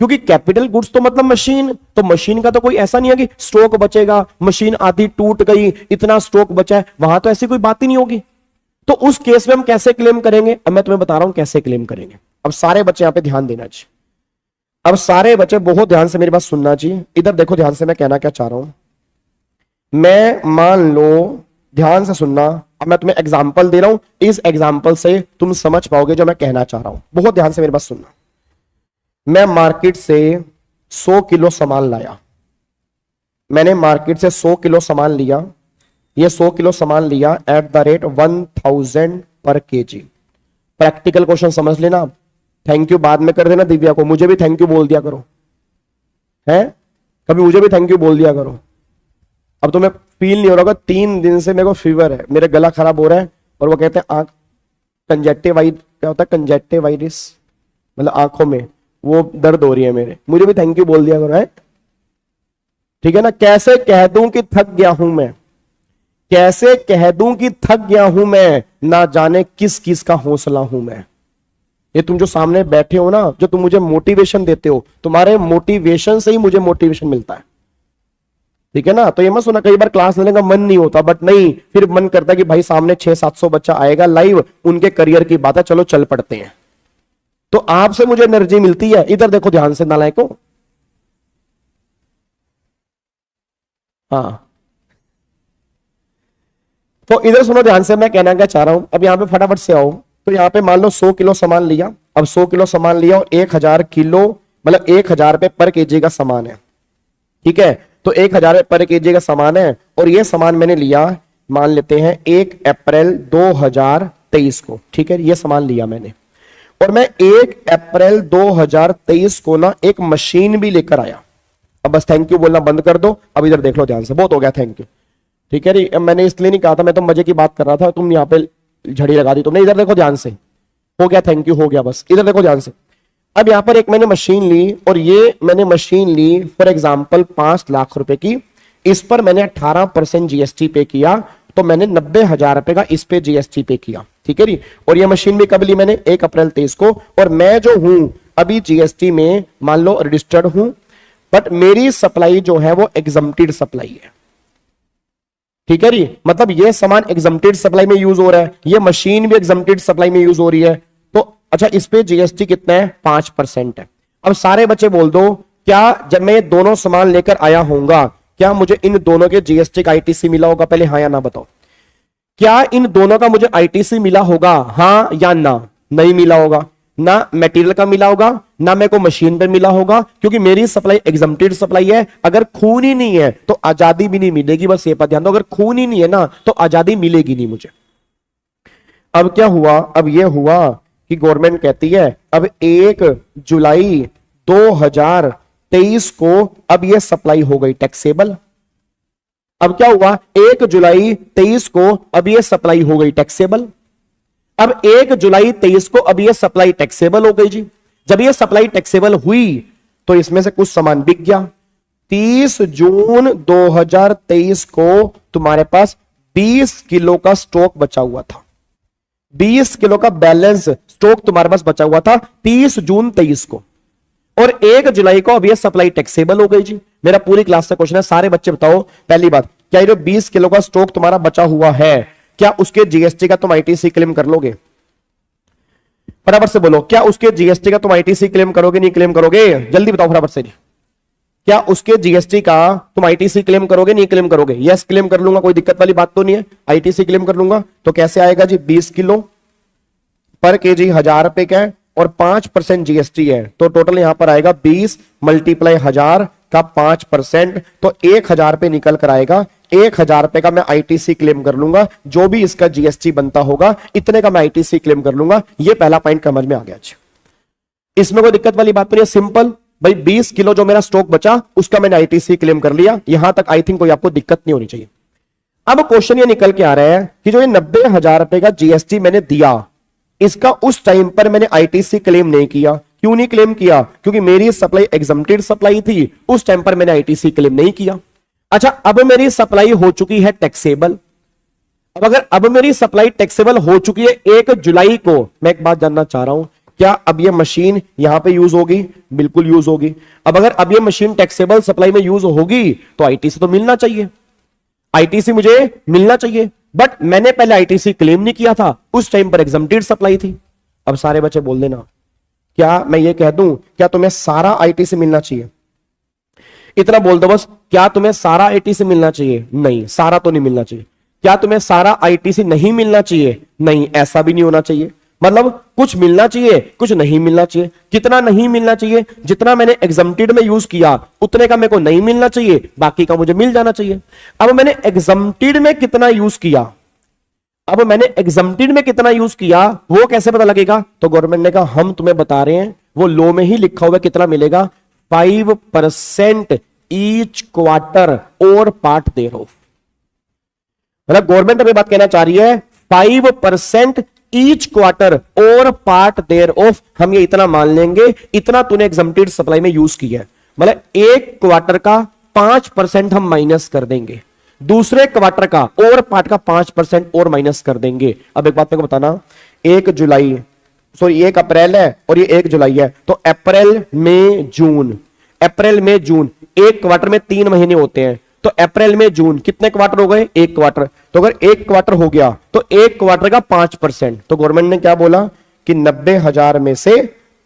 क्योंकि कैपिटल गुड्स तो मतलब मशीन, तो मशीन का तो कोई ऐसा नहीं है कि स्टॉक बचेगा, मशीन आधी टूट गई इतना स्टॉक बचा है, वहां तो ऐसी कोई बात ही नहीं होगी। तो उस केस में हम कैसे क्लेम करेंगे, अब मैं तुम्हें बता रहा हूं कैसे क्लेम करेंगे। अब सारे बच्चे यहां पे ध्यान देना चाहिए, अब सारे बच्चे बहुत ध्यान से मेरी बात सुनना चाहिए। इधर देखो ध्यान से, मैं कहना क्या चाह रहा हूं। मैं मान लो, ध्यान से सुनना, अब मैं तुम्हें एग्जांपल दे रहा हूं, इस एग्जांपल से तुम समझ पाओगे जो मैं कहना चाह रहा हूं। बहुत ध्यान से मेरी बात सुनना। मैं मार्केट से 100 किलो सामान लाया, मैंने मार्केट से 100 किलो सामान लिया, ये 100 किलो सामान लिया एट द रेट 1000 पर केजी। प्रैक्टिकल क्वेश्चन समझ लेना। थैंक यू बाद में कर देना दिव्या को, मुझे भी थैंक यू बोल दिया करो, है कभी मुझे भी थैंक यू बोल दिया करो। अब तुम्हें फील नहीं हो रहा होगा, 3 दिन से मेरे को फीवर है, मेरा गला खराब हो रहा है, और वो कहते हैं आंख कंजेक्टिवाइट, क्या होता है कंजेक्टिवाइटिस, मतलब आंखों में वो दर्द हो रही है मेरे, मुझे भी थैंक यू बोल दिया करो, है ठीक है ना। कैसे कह दूं कि थक गया हूं मैं, कैसे कह दूं कि थक गया हूं मैं, ना जाने किस किस का हौसला हूं मैं। ये तुम जो सामने बैठे हो ना, जो तुम मुझे मोटिवेशन देते हो, तुम्हारे मोटिवेशन से ही मुझे मोटिवेशन मिलता है, ठीक है ना। तो ये मत सुना कई बार क्लास लेने का मन नहीं होता, बट नहीं, फिर मन करता है कि भाई सामने 600-700 बच्चा आएगा लाइव, उनके करियर की बात है, चलो चल पड़ते हैं। तो आपसे मुझे एनर्जी मिलती है। इधर देखो ध्यान से नालायकों, हाँ तो इधर सुनो ध्यान से, मैं कहना क्या चाह रहा हूं। अब यहां पे फटाफट से आओ, तो यहां पे मान लो 100 किलो सामान लिया, अब 100 किलो सामान लिया और 1000 किलो मतलब 1000 रुपए पर केजी का सामान है, ठीक है। तो 1000 रुपए पर केजी का सामान है, और ये सामान मैंने लिया, मान लेते हैं 1 अप्रैल 2023 को, ठीक है, ये सामान लिया मैंने, और मैं 1 अप्रैल 2023 को ना एक मशीन भी लेकर आया। अब बस थैंक यू बोलना बंद कर दो, अब इधर देख लो ध्यान से, बहुत हो गया थैंक यू, ठीक है। मैंने इसलिए नहीं कहा था, मैं तो मजे की बात कर रहा था, तुम यहाँ पे झड़ी लगा दी तुमने। इधर देखो ध्यान से, हो गया, थैंक यू, हो गया, बस इधर देखो ध्यान से। अब यहां पर एक मैंने मशीन ली और ये मैंने मशीन ली फॉर एग्जांपल 5 लाख रुपए की, इस पर मैंने 18% जीएसटी पे किया, तो मैंने 90,000 रुपए का इस पे जीएसटी पे किया, ठीक है जी। और ये मशीन भी कब ली मैंने, 1 अप्रैल 23 को, और मैं जो हूं अभी जीएसटी में मान लो रजिस्टर्ड हूं, बट मेरी सप्लाई जो है वो एग्जम्प्टेड सप्लाई है, ठीक है जी। मतलब ये सामान एग्जम्प्टेड सप्लाई में यूज हो रहा है, ये मशीन भी एग्जम्प्टेड सप्लाई में यूज हो रही है, तो अच्छा इस पे जीएसटी कितना है, 5% है। अब सारे बच्चे बोल दो, क्या जब मैं ये दोनों सामान लेकर आया होऊंगा, क्या मुझे इन दोनों के जीएसटी का आईटीसी मिला होगा? पहले हाँ या ना बताओ। क्या इन दोनों का मुझे आईटीसी मिला होगा, हाँ या ना? नहीं मिला होगा ना, मटेरियल का मिला होगा ना, मेरे को मशीन पे मिला होगा, क्योंकि मेरी सप्लाई एग्जम्प्टेड सप्लाई है। अगर खून ही नहीं है तो आजादी भी नहीं मिलेगी, बस ये पर ध्यान दो। अगर खून ही नहीं है ना तो आजादी मिलेगी नहीं मुझे। अब क्या हुआ, अब ये हुआ कि गवर्नमेंट कहती है अब 1 जुलाई 2023 को अब ये सप्लाई हो गई टैक्सेबल। अब क्या हुआ, 1 जुलाई 23 को अब ये सप्लाई हो गई टैक्सेबल। अब 1 जुलाई 23 को अब ये सप्लाई टैक्सेबल हो गई जी। जब ये सप्लाई टैक्सेबल हुई तो इसमें से कुछ सामान बिक गया। 30 जून 2023 को तुम्हारे पास 20 किलो का स्टॉक बचा हुआ था, 20 किलो का बैलेंस स्टॉक तुम्हारे पास बचा हुआ था 30 जून 23 को, और 1 जुलाई को अब ये सप्लाई टैक्सेबल हो गई जी। मेरा पूरी क्लास से क्वेश्चन है, सारे बच्चे बताओ पहली बात, क्या ये जो 20 किलो का स्टॉक तुम्हारा बचा हुआ है, क्या उसके जीएसटी का तुम आईटीसी क्लेम कर लोगे? फटाफट से बोलो, क्या उसके जीएसटी का तुम आईटीसी क्लेम करोगे, नहीं क्लेम करोगे? जल्दी बताओ फटाफट से। क्या उसके जीएसटी का तुम आईटीसी क्लेम करोगे, नहीं क्लेम करोगे? यस क्लेम कर लूंगा, कोई दिक्कत वाली बात तो नहीं है, आईटीसी क्लेम कर लूंगा। तो कैसे आएगा जी, 20 किलो पर केजी 1000 रुपए का है और 5% जीएसटी है, तो टोटल यहां पर आएगा 20 मल्टीप्लाई 1000 का 5%, तो 1000 रुपए निकल कर आएगा। 1000 रुपए का मैं आईटीसी क्लेम कर लूंगा, जो भी इसका जीएसटी बनता होगा इतने का मैं आईटीसी क्लेम कर लूंगा। ये पहला पॉइंट समझ में आ गया। इसमें कोई दिक्कत वाली बात तो नहीं है, सिंपल भाई 20 किलो जो मेरा स्टॉक बचा उसका मैंने आईटीसी क्लेम कर लिया। यहां तक आई थिंक कोई आपको दिक्कत नहीं होनी चाहिए। अब क्वेश्चन ये निकल के आ रहा है कि जो ये 90,000 रुपए का जीएसटी मैंने दिया, इसका उस टाइम पर मैंने आईटीसी क्लेम नहीं किया। क्यों नहीं क्लेम किया? क्योंकि मेरी सप्लाई एग्जम्प्टेड सप्लाई थी, उस टाइम पर मैंने आईटीसी क्लेम नहीं किया। अच्छा, अब मेरी सप्लाई हो चुकी है टैक्सेबल। अब मेरी सप्लाई टैक्सेबल हो चुकी है 1 जुलाई को, मैं एक बात जानना चाह रहा हूं, क्या अब ये मशीन यहां पे यूज होगी? बिल्कुल यूज होगी। अब अगर अब ये मशीन टैक्सेबल सप्लाई में यूज होगी तो आईटीसी तो मिलना चाहिए, आईटीसी मुझे मिलना चाहिए। बट मैंने पहले आईटीसी क्लेम नहीं किया था, उस टाइम पर एग्जम्प्टेड सप्लाई थी। अब सारे बच्चे बोल देना, क्या मैं ये कह दूं क्या तुम्हें सारा आईटीसी मिलना चाहिए? इतना बोल दो बस, क्या तुम्हें सारा आईटीसी मिलना चाहिए? नहीं, सारा तो नहीं मिलना चाहिए। क्या तुम्हें सारा आईटीसी नहीं मिलना चाहिए? नहीं, ऐसा भी नहीं होना चाहिए। मतलब कुछ मिलना चाहिए, कुछ नहीं मिलना चाहिए। कितना नहीं मिलना चाहिए? जितना मैंने एग्जम्प्टेड में यूज किया उतने का मेरे को नहीं मिलना चाहिए, बाकी का मुझे मिल जाना चाहिए। अब मैंने एग्जम्प्टेड में कितना यूज किया, वो कैसे पता लगेगा? तो गवर्नमेंट ने कहा हम तुम्हें बता रहे हैं, वो लॉ में ही लिखा हुआ है, कितना मिलेगा, 5% ईच क्वार्टर और पार्ट देयर ऑफ। मतलब गवर्नमेंट हमें बात कहना चाह रही है 5% ईच क्वार्टर और पार्ट देयर ऑफ, हम ये इतना मान लेंगे, इतना तूने एग्जम्प्टेड सप्लाई में यूज किया है। मतलब एक क्वार्टर का 5% हम माइनस कर देंगे, दूसरे क्वार्टर का और पार्ट का 5% और माइनस कर देंगे। अब एक बात मेरे को बताना, 1 अप्रैल है और ये 1 जुलाई है, तो अप्रैल मई जून, एक क्वार्टर में 3 महीने होते हैं, तो अप्रैल में जून कितने क्वार्टर हो गए? 1 क्वार्टर। तो अगर 1 क्वार्टर हो गया तो 1 क्वार्टर का 5%, तो गवर्नमेंट ने क्या बोला कि 90,000 में से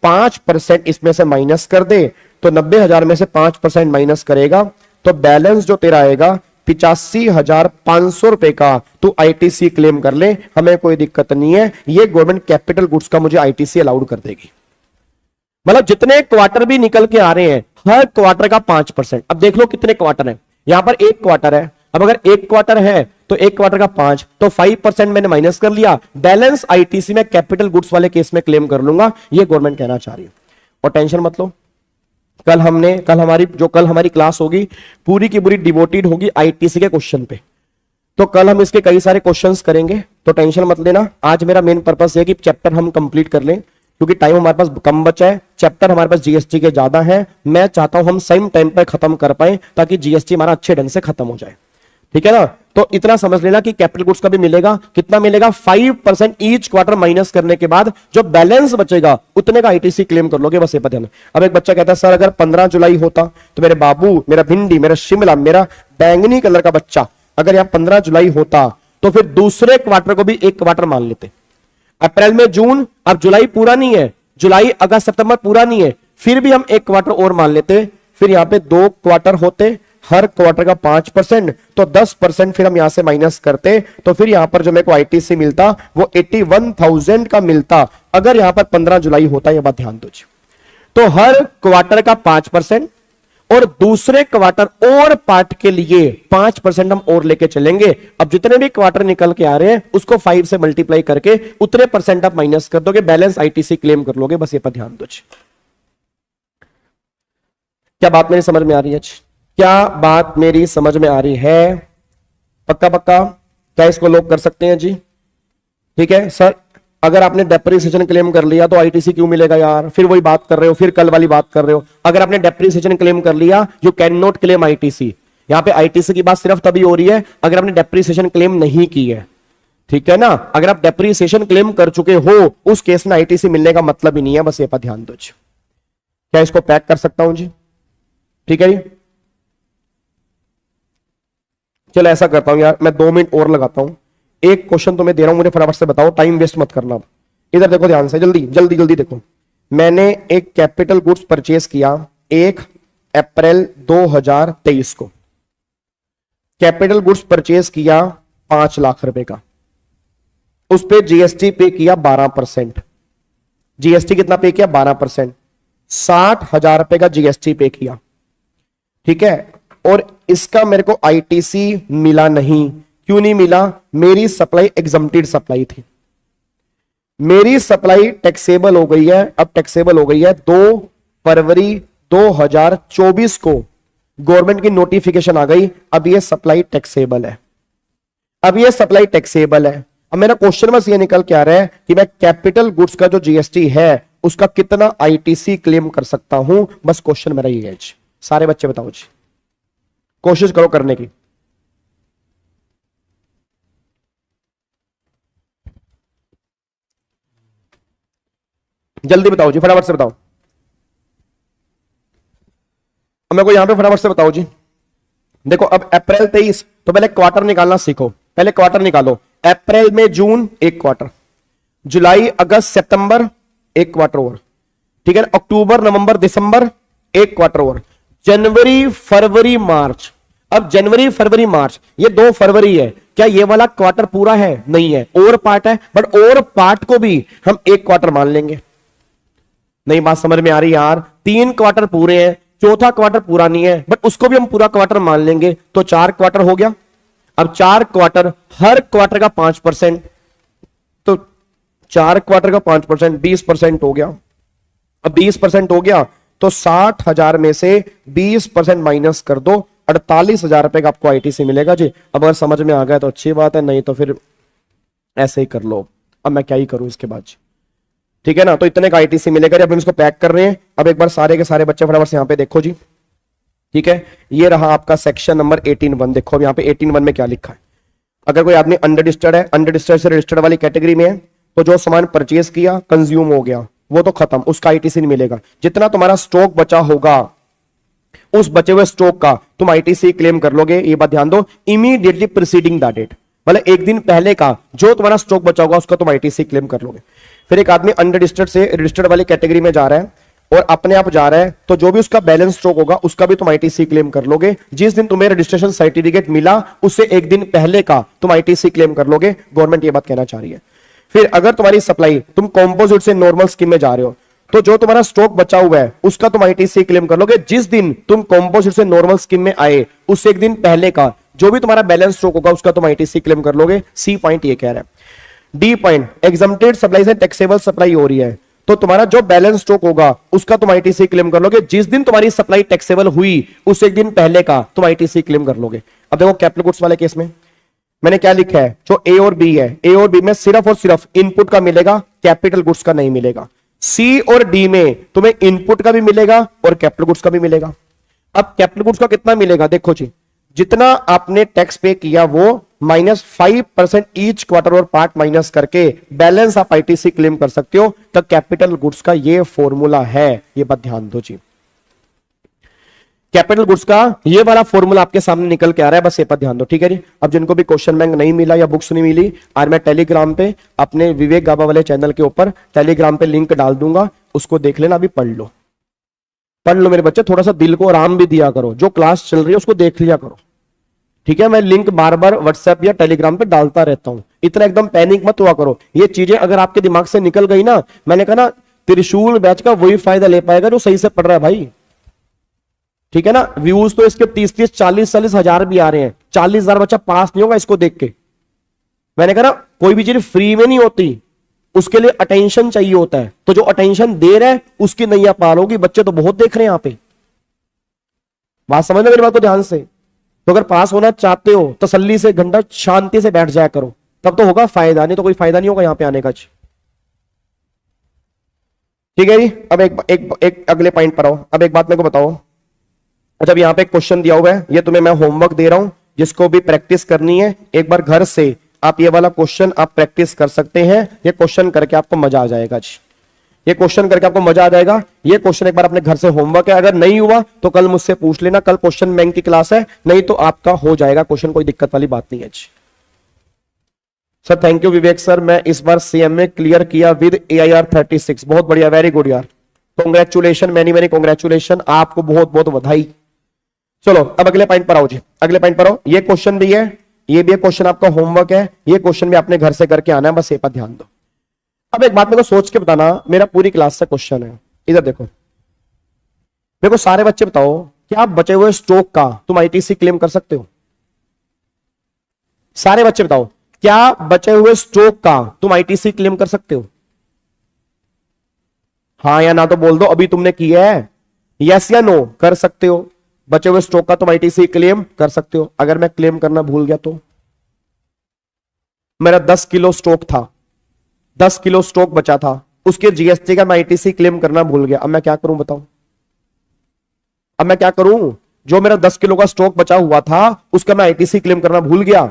5% इसमें से माइनस कर दे। तो 90,000 में से 5% माइनस करेगा तो बैलेंस जो तेरा आएगा 85,500 रुपए का तू आईटीसी क्लेम कर ले, हमें कोई दिक्कत नहीं है। ये गवर्नमेंट कैपिटल गुड्स का मुझे आईटीसी अलाउड कर देगी। मतलब जितने क्वार्टर भी निकल के आ रहे हैं हर क्वार्टर का 5%। अब देख लो कितने क्वार्टर है, यहां पर 1 क्वार्टर है। अब अगर 1 क्वार्टर है तो 1 क्वार्टर का 5, तो 5% मैंने माइनस कर लिया, बैलेंस आईटीसी में कैपिटल गुड्स वाले केस में क्लेम कर लूंगा। ये गवर्नमेंट कहना चाह रही है। और टेंशन मत लो, कल हमारी क्लास होगी पूरी की पूरी डिवोटेड होगी आईटीसी के क्वेश्चन पे। तो कल हम इसके कई सारे क्वेश्चंस करेंगे, तो टेंशन मत लेना। आज मेरा मेन पर्पस है कि चैप्टर हम कंप्लीट कर लें, क्योंकि टाइम हमारे पास कम बचा है, चैप्टर हमारे पास जीएसटी के ज्यादा है। मैं चाहता हूं हम सेम टाइम पर खत्म कर पाए ताकि जीएसटी हमारा अच्छे ढंग से खत्म हो जाए, ठीक है ना। तो इतना समझ लेना कि कैपिटल गुड्स का भी मिलेगा, कितना मिलेगा 5% ईच क्वार्टर माइनस करने के बाद जो बैलेंस बचेगा उतने का आईटीसी क्लेम कर लोगे, बस ये पता है। अब एक बच्चा कहता है सर अगर 15 जुलाई होता तो मेरे बाबू, मेरा भिंडी, मेरा शिमला, मेरा बैंगनी कलर का बच्चा अगर यहां 15 जुलाई होता तो फिर दूसरे क्वार्टर को भी एक क्वार्टर मान लेते। अप्रैल में जून, अब जुलाई पूरा नहीं है, जुलाई अगस्त सितंबर पूरा नहीं है, फिर भी हम एक क्वार्टर और मान लेते। फिर यहां पे 2 क्वार्टर होते, हर क्वार्टर का 5%, तो 10% फिर हम यहां से माइनस करते, तो फिर यहां पर जो मेरे को आईटीसी मिलता वो 81,000 का मिलता अगर यहां पर 15 जुलाई होता। यह बात ध्यान दो जी। तो हर क्वार्टर का 5% और दूसरे क्वार्टर और पार्ट के लिए 5% हम और लेके चलेंगे। अब जितने भी क्वार्टर निकल के आ रहे हैं उसको 5 से मल्टीप्लाई करके उतने परसेंट आप माइनस कर दोगे, बैलेंस आईटीसी क्लेम कर लोगे, बस ये पर ध्यान दो जी। क्या बात मेरी समझ में आ रही है? क्या बात मेरी समझ में आ रही है? पक्का पक्का? क्या इसको लोग कर सकते हैं जी? ठीक है सर, अगर आपने डेप्रिसिएशन क्लेम कर लिया तो आईटीसी क्यों मिलेगा यार? फिर वही बात कर रहे हो, फिर कल वाली बात कर रहे हो। अगर आपने डेप्रिसिएशन क्लेम कर लिया you can not claim ITC. यहां पे आईटीसी की बात सिर्फ तभी हो रही है अगर आपने डेप्रिसिएशन क्लेम नहीं की है, ठीक है ना। अगर आप डेप्रिसिएशन क्लेम कर चुके हो उस केस में आईटीसी मिलने का मतलब ही नहीं है, बस ये पर ध्यान दो जी। क्या इसको पैक कर सकता हूं जी? ठीक है जी, चलो ऐसा करता हूं यार, मैं 2 मिनट और लगाता हूं। एक क्वेश्चन तुम्हें दे रहा हूं, मुझे फटाफट से बताओ, टाइम वेस्ट मत करना। इधर देखो ध्यान से, जल्दी जल्दी जल्दी देखो। मैंने एक कैपिटल गुड्स परचेज किया 1 अप्रैल 2023 को। कैपिटल गुड्स परचेज किया 5 लाख रुपए का, उस पे जीएसटी पे किया 12%। जीएसटी कितना पे किया? 12%। 60,000 रुपए का जीएसटी पे किया, ठीक है। और इसका मेरे को आईटीसी मिला नहीं। क्यों नहीं मिला? मेरी सप्लाई एग्जम्प्टेड सप्लाई थी, मेरी सप्लाई टैक्सेबल हो गई है। अब टैक्सेबल हो गई है 2 फरवरी 2024 को गवर्नमेंट की नोटिफिकेशन आ गई, अब ये सप्लाई टैक्सेबल है, अब ये सप्लाई टैक्सेबल है। अब मेरा क्वेश्चन बस ये निकल के आ रहा है कि मैं कैपिटल गुड्स का जो जीएसटी है उसका कितना आईटीसी क्लेम कर सकता हूं, बस क्वेश्चन मेरा ये है। सारे बच्चे बताओ जी, कोशिश करो करने की। जल्दी बताओ जी, फटाफट से बताओ। अब मेरे को यहां पे फटाफट से बताओ जी। देखो अब अप्रैल 23, तो पहले क्वार्टर निकालना सीखो, पहले क्वार्टर निकालो। अप्रैल में जून एक क्वार्टर, जुलाई अगस्त सितंबर एक क्वार्टर और, ठीक है। अक्टूबर नवंबर दिसंबर एक क्वार्टर और, जनवरी फरवरी मार्च। अब जनवरी फरवरी मार्च ये 2 फरवरी है, क्या ये वाला क्वार्टर पूरा है? नहीं है, और पार्ट है, बट और पार्ट को भी हम एक क्वार्टर मान लेंगे। नहीं बात समझ में आ रही यार? 3 क्वार्टर पूरे हैं, चौथा क्वार्टर पूरा नहीं है, बट उसको भी हम पूरा क्वार्टर मान लेंगे, तो 4 क्वार्टर हो गया। अब 4 क्वार्टर, हर क्वार्टर का 5%, तो 4 क्वार्टर का 5% 20% हो गया। अब 20% हो गया तो 60,000 में से 20% माइनस कर दो, 48,000 रुपए का आपको आईटीसी मिलेगा जी। अब अगर समझ में आ गया तो अच्छी बात है, नहीं तो फिर ऐसे ही कर लो। अब मैं क्या ही करूं इसके बाद, ठीक है ना। तो इतने का आईटीसी मिलेगा। अब हम इसको पैक कर रहे हैं। अब एक बार सारे के सारे बच्चे फटाफट से यहां पे देखो जी, ठीक है। ये रहा आपका सेक्शन नंबर 18(1). देखो अब यहां पे 18(1) में क्या लिखा है। अगर कोई आदमी अनरजिस्टर्ड है, अनरजिस्टर्ड से रजिस्टर्ड वाली कैटेगरी में है, तो जो सामान परचेज किया कंज्यूम हो गया वो तो खत्म, उसका आईटीसी नहीं मिलेगा। जितना तुम्हारा स्टॉक बचा होगा उस बचे हुए स्टॉक का तुम आईटीसी क्लेम कर लोगे। ये बात ध्यान दो, इमीडिएटली प्रीसीडिंग दैट डेट, मतलब एक दिन पहले का जो तुम्हारा स्टॉक बचा होगा उसका तुम आईटीसी क्लेम कर लोगे। फिर एक आदमी अनरजिस्टर्ड से रजिस्टर्ड वाली कैटेगरी में जा रहा है और अपने आप जा रहा है, तो जो भी उसका बैलेंस स्टॉक होगा उसका भी तुम आईटीसी क्लेम कर लोगे। जिस दिन तुम्हें रजिस्ट्रेशन सर्टिफिकेट मिला उससे एक दिन पहले का तुम आईटीसी क्लेम कर लोगे। गवर्नमेंट ये बात कहना चाह रही है। फिर अगर तुम्हारी सप्लाई, तुम कॉम्पोजिट से नॉर्मल स्कीम में जा रहे हो, तो जो तुम्हारा स्टॉक बचा हुआ है उसका तुम आईटीसी क्लेम कर लोगे। जिस दिन तुम कॉम्पोजिट से नॉर्मल स्कीम में आए उससे एक दिन पहले का जो भी तुम्हारा बैलेंस स्टॉक होगा उसका तुम आईटीसी क्लेम कर लोगे। सी पॉइंट ये कह रहा है। डी पॉइंट, एग्जम्प्टेड सप्लाई से टैक्सेबल सप्लाई हो रही है, तो तुम्हारा जो बैलेंस स्टॉक होगा उसका तुम आईटीसी क्लेम कर लोगे। जिस दिन तुम्हारी सप्लाई टैक्सेबल हुई उससे एक दिन पहले का तुम आईटीसी क्लेम कर लोगे। अब देखो कैपिटल गुड्स वाले केस में मैंने क्या लिखा है, जो ए और बी है, ए और बी में सिर्फ और सिर्फ इनपुट का मिलेगा, कैपिटल गुड्स का नहीं मिलेगा। सी और डी में तुम्हें इनपुट का भी मिलेगा और कैपिटल गुड्स का भी मिलेगा। अब कैपिटल गुड्स का कितना मिलेगा, देखो जी, जितना आपने टैक्स पे किया वो -5% ईच क्वार्टर और पार्ट माइनस करके बैलेंस आप आईटीसी क्लेम कर सकते हो। तो कैपिटल गुड्स का ये फॉर्मूला है, ये बात ध्यान दो जी। कैपिटल गुड्स का ये वाला फॉर्मूला आपके सामने निकल के आ रहा है, बस ये पर ध्यान दो, ठीक है जी। अब जिनको भी क्वेश्चन बैंक नहीं मिला या बुक्स नहीं मिली, आज मैं टेलीग्राम पे अपने विवेक गाबा वाले चैनल के ऊपर टेलीग्राम पे लिंक डाल दूंगा, उसको देख लेना, अभी पढ़ लो, पढ़ लो मेरे बच्चे, थोड़ा सा दिल को आराम भी दिया करो, जो क्लास चल रही है उसको देख लिया करो, ठीक है। मैं लिंक बार बार व्हाट्सएप या टेलीग्राम पे डालता रहता हूं, इतना एकदम पैनिक मत हुआ करो। ये चीजें अगर आपके दिमाग से निकल गई ना, मैंने कहा ना, त्रिशूल बैच का वही फायदा ले पाएगा जो सही से पढ़ रहा है भाई, ठीक है ना। व्यूज तो इसके 30-30, 40-40 हजार भी आ रहे हैं, 40,000 बच्चा पास नहीं होगा इसको देख के। मैंने कहा ना, कोई भी चीज फ्री में नहीं होती, उसके लिए अटेंशन चाहिए होता है, तो जो अटेंशन दे रहा है उसकी नैया पार होगी। बच्चे तो बहुत देख रहे हैं यहां पे, बात समझना मेरी बात को ध्यान से। तो अगर पास होना चाहते हो तसल्ली से घंटा शांति से बैठ जाया करो, तब तो होगा फायदा, नहीं तो कोई फायदा नहीं होगा यहां पे आने का। ठीक है जी, अब एक अगले पॉइंट पर आओ। अब एक बात मेरे को बताओ, अच्छा अब यहां पे एक क्वेश्चन दिया हुआ है, ये तुम्हें मैं होमवर्क दे रहा हूं, जिसको भी प्रैक्टिस करनी है एक बार घर से आप ये वाला क्वेश्चन आप प्रैक्टिस कर सकते हैं। ये क्वेश्चन करके आपको मजा आ जाएगा जी, ये क्वेश्चन करके आपको मजा आ जाएगा। ये क्वेश्चन एक बार अपने घर से होमवर्क है, अगर नहीं हुआ तो कल मुझसे पूछ लेना, कल क्वेश्चन बैंक की क्लास है, नहीं तो आपका हो जाएगा क्वेश्चन, कोई दिक्कत वाली बात नहीं है जी। Sir thank you Vivek sir, मैं इस बार सीएमए क्लियर किया विद AIR 36, बहुत बढ़िया, वेरी गुड यार, कॉन्ग्रेचुलेशन, मैनी कॉन्ग्रेचुलेशन, आपको बहुत बहुत बधाई। चलो अब अगले पॉइंट पर आओ जी, अगले पॉइंट पर आओ। ये क्वेश्चन भी है, ये भी एक क्वेश्चन आपका होमवर्क है, ये क्वेश्चन भी आपने घर से करके आना है, बस ये पर ध्यान दो। अब एक बात मेरे को सोच के बताना, मेरा पूरी क्लास से क्वेश्चन है, इधर देखो मेरे को सारे बच्चे बताओ, क्या आप बचे हुए स्टॉक का तुम आईटीसी क्लेम कर सकते हो? सारे बच्चे बताओ, क्या बचे हुए स्टॉक का तुम आईटीसी क्लेम कर सकते हो? हाँ या ना तो बोल दो, अभी तुमने किया है, यस या नो, कर सकते हो। बचे हुए स्टॉक का तुम आईटीसी क्लेम कर सकते हो। अगर मैं क्लेम करना भूल गया तो, मेरा 10 किलो स्टॉक था, 10 किलो स्टॉक बचा था, उसके जीएसटी का मैं आईटीसी क्लेम करना भूल गया, अब मैं क्या करूं बताओ? अब मैं क्या करूं? जो मेरा 10 किलो का स्टॉक बचा हुआ था उसका मैं आईटीसी क्लेम करना भूल गया,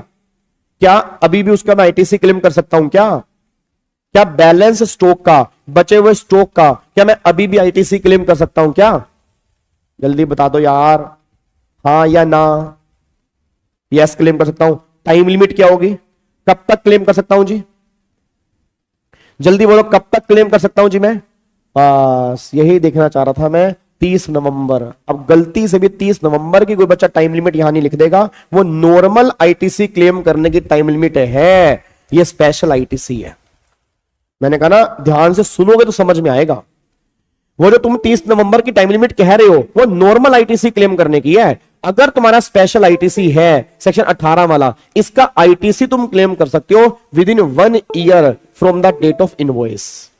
क्या अभी भी उसका मैं आईटीसी क्लेम कर सकता हूं? क्या बैलेंस स्टॉक का, बचे हुए स्टॉक का, क्या मैं अभी भी आईटीसी क्लेम कर सकता हूं क्या? जल्दी बता दो यार, हाँ या ना? यस क्लेम कर सकता हूं। टाइम लिमिट क्या होगी, कब तक क्लेम कर सकता हूं जी? जल्दी बोलो, कब तक क्लेम कर सकता हूं जी मैं? बस यही देखना चाह रहा था मैं, 30 नवंबर। अब गलती से भी 30 नवंबर की कोई बच्चा टाइम लिमिट यहां नहीं लिख देगा, वो नॉर्मल आईटीसी क्लेम करने की टाइम लिमिट है, ये स्पेशल आईटीसी है। मैंने कहा ना, ध्यान से सुनोगे तो समझ में आएगा। वो जो तुम 30 नवंबर की टाइम लिमिट कह रहे हो, वो नॉर्मल आईटीसी क्लेम करने की है। अगर तुम्हारा स्पेशल आईटीसी है सेक्शन 18 वाला, इसका आईटीसी तुम क्लेम कर सकते हो within 1 year from the date of invoice.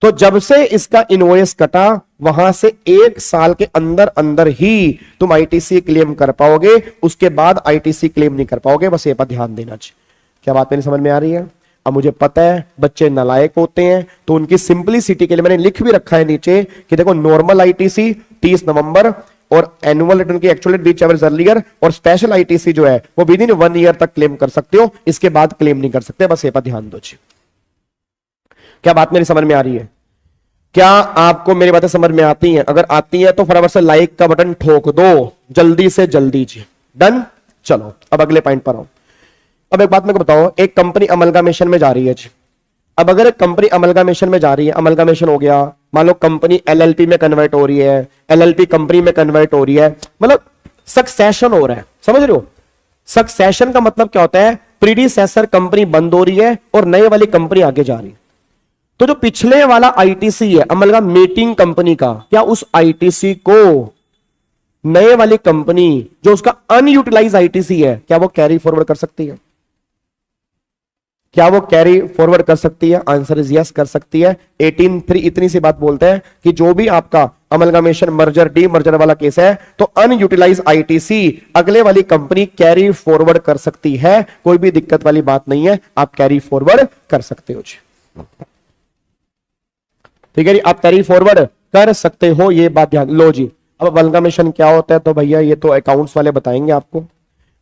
तो जब से इसका इनवॉइस कटा, वहां से 1 साल के अंदर अंदर ही तुम आईटीसी क्लेम कर पाओगे, उसके बाद आईटीसी क्लेम नहीं कर पाओगे। बस ये पर ध्यान देना चाहिए। क्या बात मेरी समझ में आ रही है? अब मुझे पता है बच्चे नालायक होते हैं, तो उनकी सिंपलिसिटी के लिए मैंने लिख भी रखा है नीचे कि देखो, नॉर्मल आईटीसी 30 नवंबर और एनुअल रिटर्न की actual date reach average earlier, और स्पेशल आईटीसी जो है वो विद इन 1 ईयर तक क्लेम कर सकते हो, इसके बाद क्लेम नहीं कर सकते। बस ये पर ध्यान दो जी। क्या बात मेरी समझ में आ रही है? क्या आपको मेरी बातें समझ में आती हैं? अगर आती है तो फटाफट से लाइक का बटन ठोक दो, जल्दी से जल्दी जी। डन। चलो अब अगले पॉइंट पर आओ। अब एक बात मेरे को बताओ, एक कंपनी अमलगामेशन में जा रही है जी। अब अगर एक कंपनी अमलगामेशन में जा रही है, अमलगामेशन हो गया, मान लो कंपनी एलएलपी में कन्वर्ट हो रही है, एलएलपी कंपनी में कन्वर्ट हो रही है, मतलब सक्सेशन हो रहा है, समझ रहे हो? सक्सेशन का मतलब क्या होता है? प्रीडिसेसर कंपनी बंद हो रही है और नए वाली कंपनी आगे जा रही है। तो जो पिछले वाला आईटीसी है अमलगामेटिंग कंपनी का, क्या उस आईटीसी को नए वाली कंपनी जो उसका अनयूटिलाइज आईटीसी है, क्या वो कैरी फॉरवर्ड कर सकती है? क्या वो कैरी फॉरवर्ड कर सकती है? आंसर इज यस, कर सकती है। 18(3) इतनी सी बात बोलते हैं कि जो भी आपका अमलगामेशन, मर्जर, डी मर्जर वाला केस है, तो अनयूटिलाइज आईटीसी अगले वाली कंपनी कैरी फॉरवर्ड कर सकती है, कोई भी दिक्कत वाली बात नहीं है, आप कैरी फॉरवर्ड कर सकते हो जी। ठीक है जी, आप कैरी फॉरवर्ड कर सकते हो, ये बात ध्यान लो जी। अब अमलगामेशन क्या होता है, तो भैया ये तो अकाउंट्स वाले बताएंगे आपको,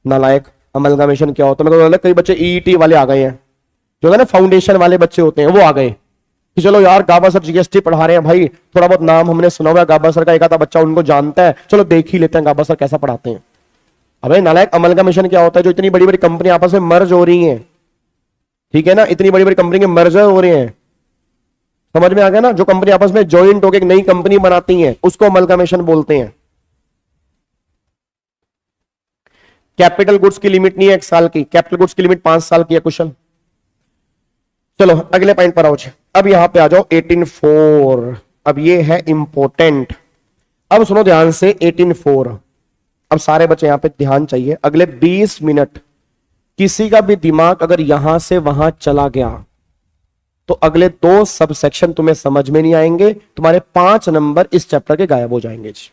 नालायक। अमलगामेशन क्या होता है, मेरे को कई बच्चे ईईटी वाले आ गए हैं, जो है ना फाउंडेशन वाले बच्चे होते हैं, वो आ गए कि चलो यार गाबा सर जीएसटी पढ़ा रहे हैं भाई, थोड़ा बहुत नाम हमने सुना हुआ है गाबा सर का, एक आधा बच्चा उनको जानता है, चलो देख ही लेते हैं गाबा सर कैसा पढ़ाते हैं। अबे नालायक, अमलगामेशन क्या होता है, जो इतनी बड़ी बड़ी कंपनी आपस में मर्ज हो रही हैं, ठीक है ना, इतनी बड़ी बड़ी कंपनी के मर्जर हो रहे हैं, समझ में आ गया ना, जो कंपनी आपस में ज्वाइंट होकर एक नई कंपनी बनाती हैं, उसको अमलगामेशन बोलते हैं। कैपिटल गुड्स की लिमिट नहीं है 1 साल की, कैपिटल गुड्स की लिमिट 5 साल की है कुशल। चलो अगले पॉइंट पर आओ। अब यहां पे आ जाओ 18(4), अब ये है इंपॉर्टेंट। अब सुनो ध्यान से 18(4), अब सारे बच्चे यहां पे ध्यान चाहिए। अगले 20 मिनट किसी का भी दिमाग अगर यहां से वहां चला गया तो अगले 2 सब सेक्शन तुम्हें समझ में नहीं आएंगे, तुम्हारे 5 नंबर इस चैप्टर के गायब हो जाएंगे जी।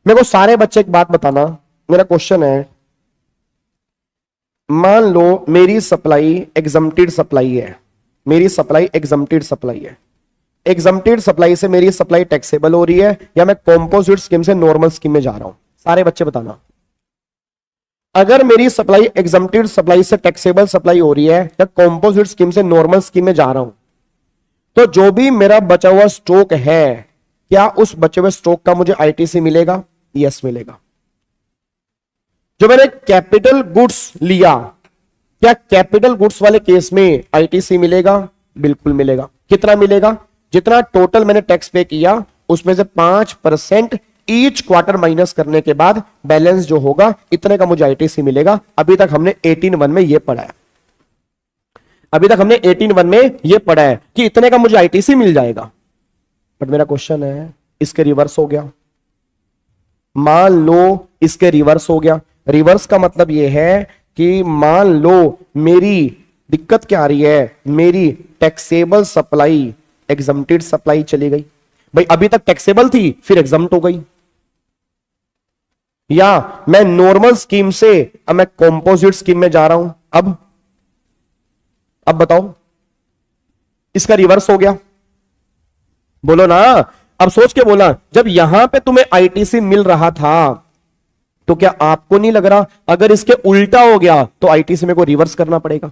मेरे को सारे बच्चे एक बात बताना, मेरा क्वेश्चन है, मान लो मेरी सप्लाई एग्जम्प्टेड सप्लाई है, मेरी सप्लाई एग्जम्प्टेड सप्लाई है, एग्जम्प्टेड सप्लाई से मेरी सप्लाई टैक्सेबल हो रही है या मैं कॉम्पोजिट स्कीम से नॉर्मल स्कीम में जा रहा हूं, सारे बच्चे बताना। अगर मेरी सप्लाई एग्जम्प्टेड सप्लाई से टैक्सेबल सप्लाई हो रही है या कॉम्पोजिट स्कीम से नॉर्मल स्कीम में जा रहा हूं, तो जो भी मेरा बचा हुआ स्टॉक है, क्या उस बचे हुए स्टॉक का मुझे आईटीसी मिलेगा? यस मिलेगा। जो मैंने कैपिटल गुड्स लिया, क्या कैपिटल गुड्स वाले केस में आईटीसी मिलेगा? बिल्कुल मिलेगा। कितना मिलेगा? जितना टोटल मैंने टैक्स पे किया उसमें से 5% ईच क्वार्टर माइनस करने के बाद बैलेंस जो होगा इतने का मुझे आईटीसी मिलेगा। अभी तक हमने 18(1) में ये पढ़ा है, अभी तक हमने 18(1) में ये पढ़ा है कि इतने का मुझे आईटीसी मिल जाएगा। बट मेरा क्वेश्चन है, इसके रिवर्स हो गया, मान लो इसके रिवर्स हो गया। रिवर्स का मतलब यह है कि मान लो मेरी दिक्कत क्या आ रही है, मेरी टैक्सेबल सप्लाई एग्जम्प्टेड सप्लाई चली गई। भाई अभी तक टैक्सेबल थी फिर एग्जम्प्ट हो गई, या मैं नॉर्मल स्कीम से अब मैं कॉम्पोजिट स्कीम में जा रहा हूं, अब बताओ, इसका रिवर्स हो गया। बोलो ना, अब सोच के बोला, जब यहां पे तुम्हें आईटीसी मिल रहा था तो क्या आपको नहीं लग रहा अगर इसके उल्टा हो गया तो आईटीसी मेरे को रिवर्स करना पड़ेगा?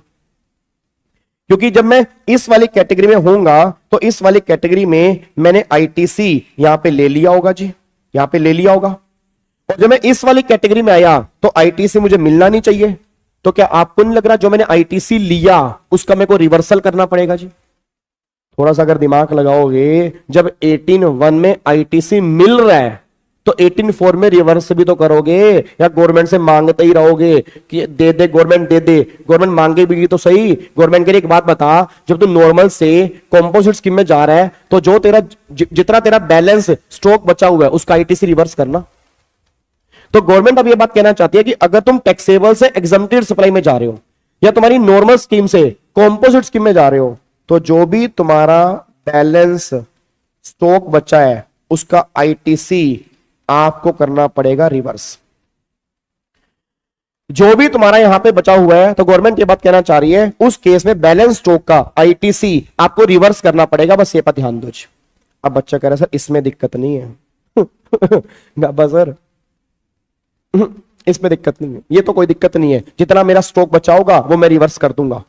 क्योंकि जब मैं इस वाली कैटेगरी में होऊंगा तो इस वाली कैटेगरी में मैंने आईटीसी यहां पे ले लिया होगा जी, यहां पे ले लिया होगा, और जब मैं इस वाली कैटेगरी में आया तो आईटीसी मुझे मिलना नहीं चाहिए, तो क्या आपको नहीं लग रहा जो मैंने आईटीसी लिया उसका मेरे को रिवर्सल करना पड़ेगा जी? थोड़ा सा अगर दिमाग लगाओगे, जब 18(1) में आईटीसी मिल रहा है तो 18(4) में रिवर्स भी तो करोगे, या गवर्नमेंट से मांगते ही रहोगे कि दे दे गवर्नमेंट, दे दे गवर्नमेंट, मांगे भी तो सही। गवर्नमेंट के लिए एक बात बता, जब तू नॉर्मल से कॉम्पोजिट स्कीम में जा रहा है तो जो तेरा जितना तेरा बैलेंस स्टॉक बचा हुआ है उसका आईटीसी रिवर्स करना। तो गवर्नमेंट अब ये बात कहना चाहती है कि अगर तुम टैक्सेबल से एग्जम्प्टेड सप्लाई में जा रहे हो या तुम्हारी नॉर्मल स्कीम से कॉम्पोजिट स्कीम में जा रहे हो, तो जो भी तुम्हारा बैलेंस स्टॉक बचा है उसका आईटीसी आपको करना पड़ेगा रिवर्स। जो भी तुम्हारा यहां पे बचा हुआ है, तो गवर्नमेंट ये बात कहना चाह रही है उस केस में बैलेंस स्टॉक का आईटीसी आपको रिवर्स करना पड़ेगा, बस ये पर ध्यान दो। अब बच्चा कह रहा है सर इसमें दिक्कत नहीं है बाबा सर इसमें दिक्कत नहीं है, ये तो कोई दिक्कत नहीं है, जितना मेरा स्टॉक बचा होगा वो मैं रिवर्स कर दूंगा।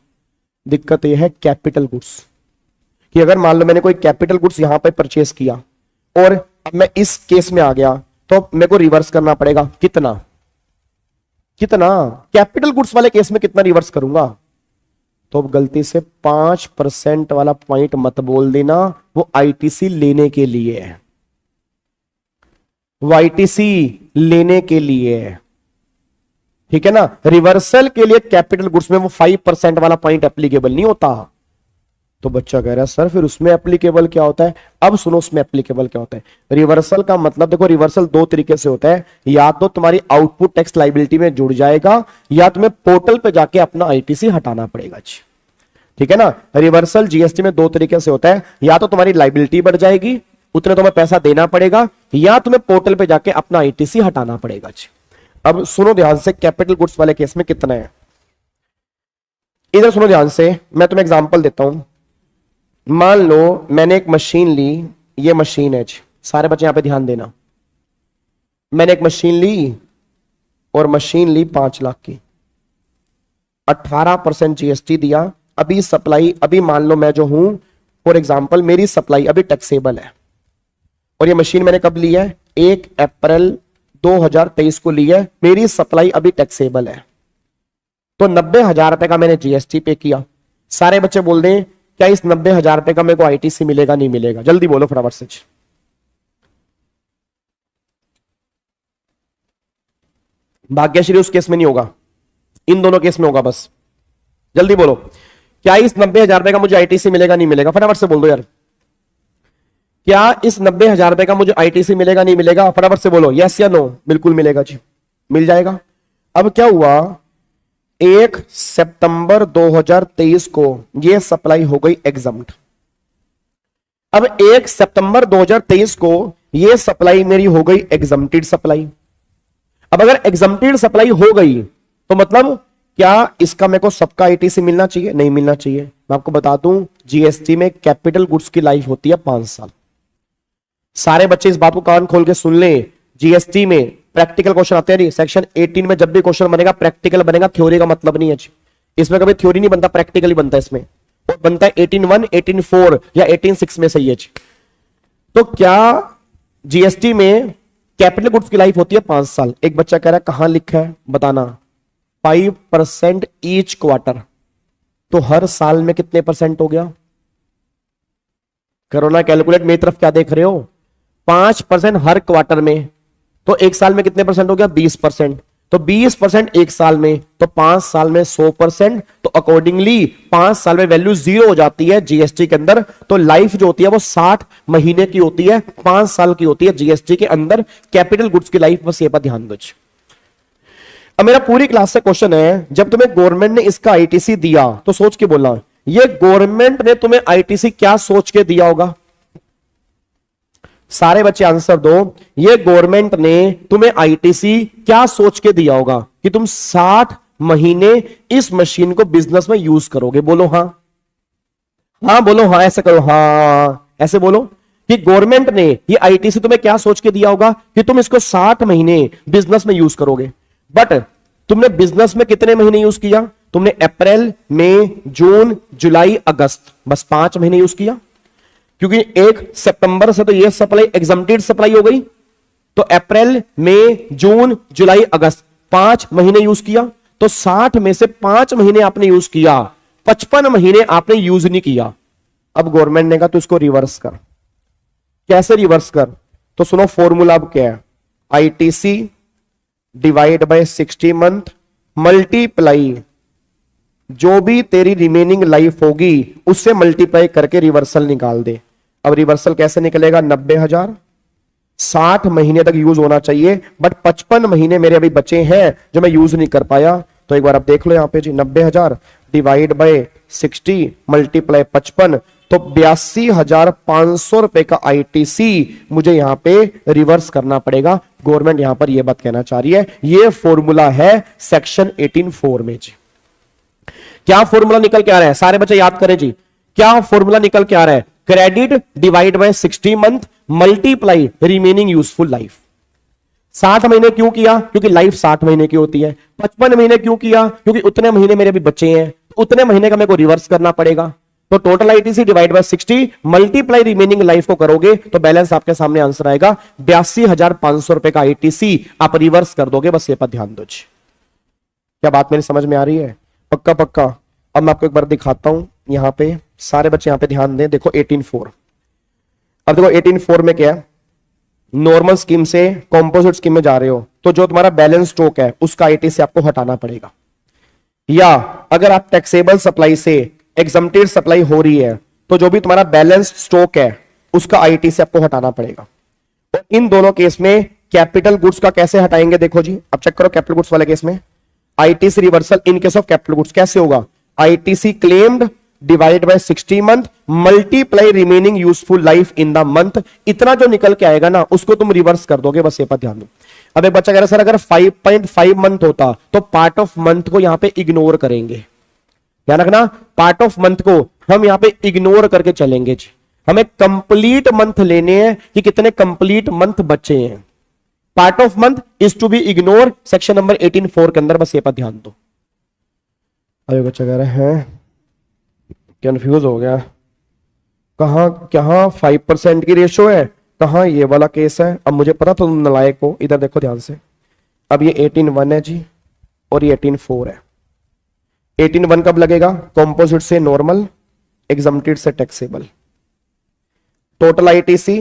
दिक्कत ये है कैपिटल गुड्स कि अगर मान लो मैंने कोई कैपिटल गुड्स यहां पे परचेस किया और अब मैं इस केस में आ गया तो मेरे को रिवर्स करना पड़ेगा। कितना कितना कैपिटल गुड्स वाले केस में कितना रिवर्स करूंगा? तो अब गलती से 5% वाला पॉइंट मत बोल देना, वो आईटीसी लेने के लिए है, वो आईटीसी लेने के लिए है, ठीक है ना। रिवर्सल के लिए कैपिटल गुड्स में वो 5% वाला पॉइंट एप्लीकेबल नहीं होता। तो बच्चा कह रहा है सर फिर उसमें एप्लीकेबल क्या होता है? अब सुनो उसमें एप्लीकेबल क्या होता है। रिवर्सल का मतलब देखो, रिवर्सल 2 तरीके से होता है, या तो तुम्हारी आउटपुट टैक्स लाइबिलिटी में जुड़ जाएगा या तुम्हें पोर्टल पे जाके अपना आईटीसी हटाना पड़ेगा जी, ठीक है ना। रिवर्सल जीएसटी में 2 तरीके से होता है, या तो तुम्हारी लाइबिलिटी बढ़ जाएगी उतने तुम्हें पैसा देना पड़ेगा या तुम्हें पोर्टल पे जाके अपना आईटीसी हटाना पड़ेगा जी। अब सुनो ध्यान से, कैपिटल गुड्स वाले केस में कितना है, इधर सुनो ध्यान से, मैं तुम्हें एग्जांपल देता हूं। मान लो मैंने एक मशीन ली, ये मशीन है जी, सारे बच्चे यहां पे ध्यान देना। मैंने एक मशीन ली और मशीन ली 5 लाख की, 18% जीएसटी दिया। अभी सप्लाई, अभी मान लो मैं जो हूं फॉर एग्जांपल मेरी सप्लाई अभी टैक्सेबल है, और ये मशीन मैंने कब ली है, 1 अप्रैल 2023 को ली है, मेरी सप्लाई अभी टैक्सेबल है, तो 90,000 रुपए का मैंने जीएसटी पे किया। सारे बच्चे बोल दें क्या इस 90,000 रुपए का मेरे को आईटीसी मिलेगा नहीं मिलेगा, जल्दी बोलो फटाफट से। भाग्यश्री उस केस में नहीं होगा, इन दोनों केस में होगा, बस जल्दी बोलो, क्या इस 90,000 रुपए का मुझे आईटीसी मिलेगा नहीं मिलेगा, फटाफट से बोल दो यार। क्या इस 90,000 रुपए का मुझे आईटीसी मिलेगा नहीं मिलेगा, फटाफट से बोलो, यस या नो। बिल्कुल मिलेगा जी, मिल जाएगा। अब क्या हुआ, 1 सितंबर 2023 को यह सप्लाई हो गई एग्जम्प्ट। अब 1 सितंबर 2023 को यह सप्लाई मेरी हो गई एग्जम्प्टेड सप्लाई। अब अगर एग्जम्प्टेड सप्लाई हो गई तो मतलब क्या इसका मेरे को सबका आईटीसी मिलना चाहिए, नहीं मिलना चाहिए। मैं आपको बता दूं, जीएसटी में कैपिटल गुड्स की लाइफ होती है 5 साल। सारे बच्चे इस बात को कान खोल के सुन ले, जीएसटी में प्रैक्टिकल क्वेश्चन आते हैं जी। सेक्शन 18 में जब भी क्वेश्चन बनेगा प्रैक्टिकल बनेगा, थ्योरी का मतलब नहीं है जी। इसमें कभी थ्योरी नहीं बनता, प्रैक्टिकली बनता है इसमें, और बनता है 18(1), 18(4) या 18(6) में सही है जी। तो क्या जीएसटी में कैपिटल गुड्स की लाइफ होती है 5 साल। एक बच्चा कह रहा है कहां लिखा है बताना, 5% ईच क्वार्टर, तो हर साल में कितने परसेंट हो गया, करो ना कैलकुलेट। मेरी तरफ क्या देख रहे हो, 5% हर क्वार्टर में, तो एक साल में कितने परसेंट हो गया, 20%। तो 20% एक साल में, तो 5 साल में 100%, तो अकॉर्डिंगली 5 साल में वैल्यू 0 हो जाती है जीएसटी के अंदर। तो लाइफ जो होती है वो 60 महीने की होती है, 5 साल की होती है जीएसटी के अंदर कैपिटल गुड्स की लाइफ। बस ये पर ध्यान दो। अब मेरा पूरी क्लास से क्वेश्चन है, जब तुम्हें गवर्नमेंट ने इसका आईटीसी दिया तो सोच के बोलना, ये गवर्नमेंट ने तुम्हें आईटीसी क्या सोच के दिया होगा। सारे बच्चे आंसर दो, ये गवर्नमेंट ने तुम्हें आईटीसी क्या सोच के दिया होगा कि तुम 60 महीने इस मशीन को बिजनेस में यूज करोगे। बोलो हां, हाँ बोलो हाँ, ऐसे करो हाँ, ऐसे बोलो कि गवर्नमेंट ने ये आईटीसी तुम्हें क्या सोच के दिया होगा कि तुम इसको 60 महीने बिजनेस में यूज करोगे। बट तुमने बिजनेस में कितने महीने यूज किया, तुमने अप्रैल, मई, जून, जुलाई, अगस्त, बस 5 महीने यूज किया, क्योंकि 1 सितंबर से तो ये सप्लाई एग्जम्प्टेड सप्लाई हो गई। तो अप्रैल, मई, जून, जुलाई, अगस्त 5 महीने यूज किया। तो 60 में से 5 महीने आपने यूज किया, 55 महीने आपने यूज नहीं किया। अब गवर्नमेंट ने कहा तो इसको रिवर्स कर। कैसे रिवर्स कर, तो सुनो फॉर्मूला अब क्या है, ITC divide by 60 month multiply जो भी तेरी रिमेनिंग लाइफ होगी उससे मल्टीप्लाई करके रिवर्सल निकाल दे। अब रिवर्सल कैसे निकलेगा, 90,000 60 महीने तक यूज होना चाहिए, बट 55 महीने मेरे अभी बचे हैं जो मैं यूज नहीं कर पाया। तो एक बार आप देख लो यहां पे जी, 90,000 डिवाइड बाय 60 मल्टीप्लाई 55, तो 82,500 रुपए का आईटीसी मुझे यहां पे रिवर्स करना पड़ेगा। गवर्नमेंट यहां पर यह बात कहना चाह रही है, यह फॉर्मूला है सेक्शन 18(4) में जी। क्या फॉर्मूला निकल के आ रहा है, सारे बच्चे याद करें जी, क्या फॉर्मूला निकल के आ रहा है, credit divide by 60 month multiply remaining useful life. 60 महीने क्यों किया, क्योंकि लाइफ 60 महीने की होती है। 55 महीने क्यों किया, क्योंकि उतने महीने मेरे भी बचे हैं, उतने महीने का मेरे को रिवर्स करना पड़ेगा। तो total ITC divide by 60 multiply remaining life को करोगे तो बैलेंस आपके सामने आंसर आएगा 82,500 रुपए का आईटीसी आप रिवर्स कर दोगे। बस ये पर ध्यान दो। क्या बात मेरी समझ में आ रही है, पक्का पक्का। अब मैं आपको एक बार दिखाता हूं, यहां पे सारे बच्चे यहां पे ध्यान दें, देखो 18(4). अब देखो 18(4) में क्या है, नॉर्मल स्कीम से कॉम्पोजिट स्कीम में जा रहे हो तो जो तुम्हारा बैलेंस स्टॉक है उसका आईटीसी आपको हटाना पड़ेगा, या अगर आप टैक्सेबल सप्लाई से एग्जम्प्टेड सप्लाई हो रही है तो जो भी तुम्हारा बैलेंस स्टॉक है उसका आईटीसी आपको हटाना पड़ेगा। तो इन दोनों केस में कैपिटल गुड्स का कैसे हटाएंगे, देखो जी अब चेक करो। कैपिटल गुड्स वाले केस में ITC reversal in case of capital goods कैसे होगा, ITC claimed divide by 60 month multiply remaining useful life in the month. इतना जो निकल के आएगा ना उसको तुम रिवर्स कर दोगे, बस ये पर ध्यान दो। अब एक बच्चा कह रहा है सर अगर 5.5 मंथ होता तो पार्ट ऑफ मंथ को यहां पे इग्नोर करेंगे। ध्यान रखना, पार्ट ऑफ मंथ को हम यहां पे इग्नोर करके चलेंगे जी। हमें कंप्लीट मंथ लेने हैं कि कितने कंप्लीट मंथ बचे हैं। Part of month is to be ignore, section number 18(4) के अंदर, बस ये पर ध्यान दो। अरे बच्चा कह रहे हैं कंफ्यूज हो गया, कहां कहां 5% की रेशो है, कहां ये वाला केस है। अब मुझे पता तो तुम नलायक हो, इधर देखो ध्यान से। अब ये 18(1) है जी और ये 18(4) है। 18(1) कब लगेगा? कॉम्पोजिट से नॉर्मल, एग्जम्प्टेड से taxable. Total ITC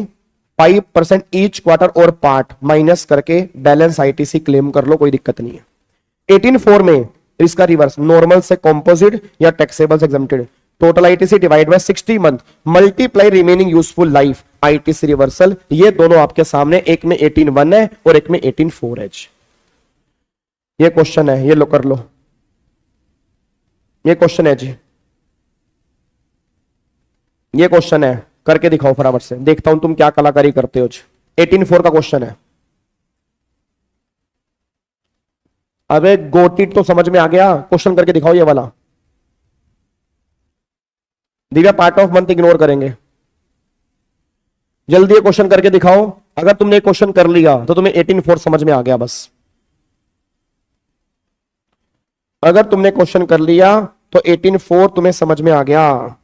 5% each quarter और पार्ट माइनस करके बैलेंस आईटीसी क्लेम कर लो, कोई दिक्कत नहीं है। 18(4) में इसका रिवर्स, नॉर्मल से कॉम्पोजिट या टैक्सेबल से exempted. Total ITC divide by 60 month multiply remaining useful life, ITC reversal. ये दोनों आपके सामने, एक में 18(1) है और एक में 18(4) है। ये क्वेश्चन है, ये लो कर लो, ये क्वेश्चन है जी, ये क्वेश्चन है, करके दिखाओ फटाफट से, देखता हूं तुम क्या कलाकारी करते हो। 18(4) का क्वेश्चन है। अबे गोटिट तो समझ में आ गया, क्वेश्चन करके दिखाओ ये वाला। Divya part of month ignore करेंगे, जल्दी ये क्वेश्चन करके दिखाओ। अगर तुमने क्वेश्चन कर लिया तो तुम्हें 18(4) समझ में आ गया बस। अगर तुमने क्वेश्चन कर लिया तो 18(4) तुम्हें समझ में आ गया।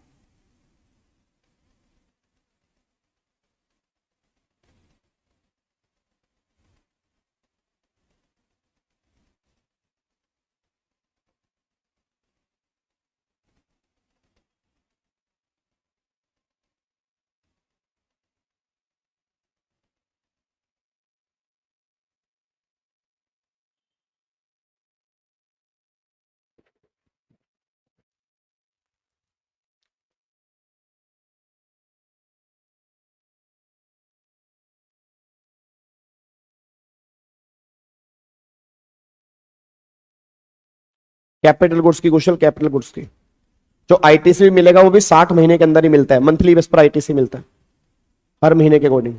कैपिटल गुड्स की कुशल, कैपिटल गुड्स की जो आईटीसी भी मिलेगा वो भी 60 महीने के अंदर ही मिलता है, मंथली बेस पर आईटीसी मिलता है हर महीने के अकॉर्डिंग।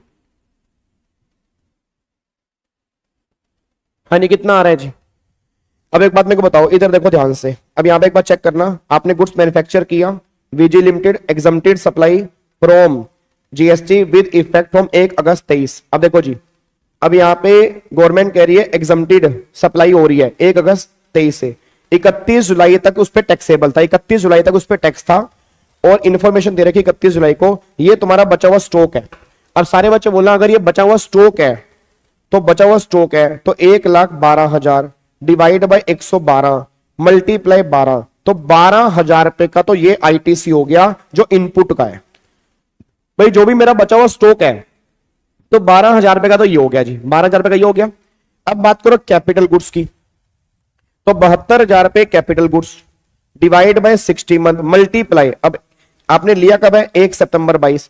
हाँ नहीं, कितना आ रहा है जी? अब एक बात मेरे को बताओ, इधर देखो ध्यान से। अब यहां पे एक बात चेक करना, आपने गुड्स मैन्युफैक्चर किया, वीजी limited exempted supply from GST with effect from 1 अगस्त 23। अब देखो जी, अब यहां पे गवर्नमेंट कह रही है एग्जम्प्टेड सप्लाई हो रही है 1 अगस्त 23 से 31 जुलाई तक उस पर टैक्सेबल था, 31 जुलाई तक उस पर टैक्स था, और इंफॉर्मेशन दे रखी 31 जुलाई को ये तुम्हारा बचा हुआ स्टॉक है। अब सारे बच्चे बोलना अगर ये बचा हुआ स्टॉक है तो बचा हुआ स्टॉक है तो 1,12,000 डिवाइड बाय 112 मल्टीप्लाई 12, तो 12,000 रुपए का तो ये आईटीसी हो गया जो इनपुट का है। भाई जो भी मेरा बचा हुआ स्टॉक है तो 12,000 रुपए का तो ये हो गया जी, 12,000 रुपए का ये हो गया। अब बात करो कैपिटल गुड्स की, तो 72,000 रुपए capital goods divide by 60 month multiply. अब आपने लिया कब है? 1 सितंबर 22,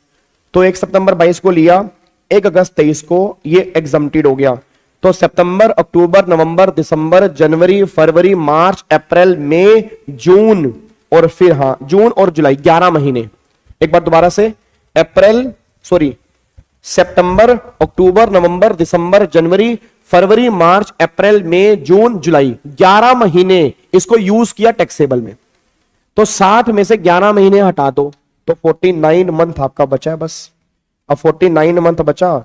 तो 1 सितंबर 22 को लिया, 1 अगस्त 23 को ये एग्जम्प्टेड हो गया, तो सितंबर, अक्टूबर, नवंबर, दिसंबर, जनवरी, फरवरी, मार्च, अप्रैल, मई, जून और फिर हाँ जून और जुलाई, 11 महीने। एक बार दोबारा से, सितंबर, अक्टूबर, नवंबर, दिसंबर, जनवरी, फरवरी, मार्च, अप्रैल, मई, जून, जुलाई, 11 महीने इसको यूज किया टैक्सेबल में। तो 60 में से 11 महीने हटा दो तो 49 मंथ आपका बचा है बस। अब 49 मंथ बचा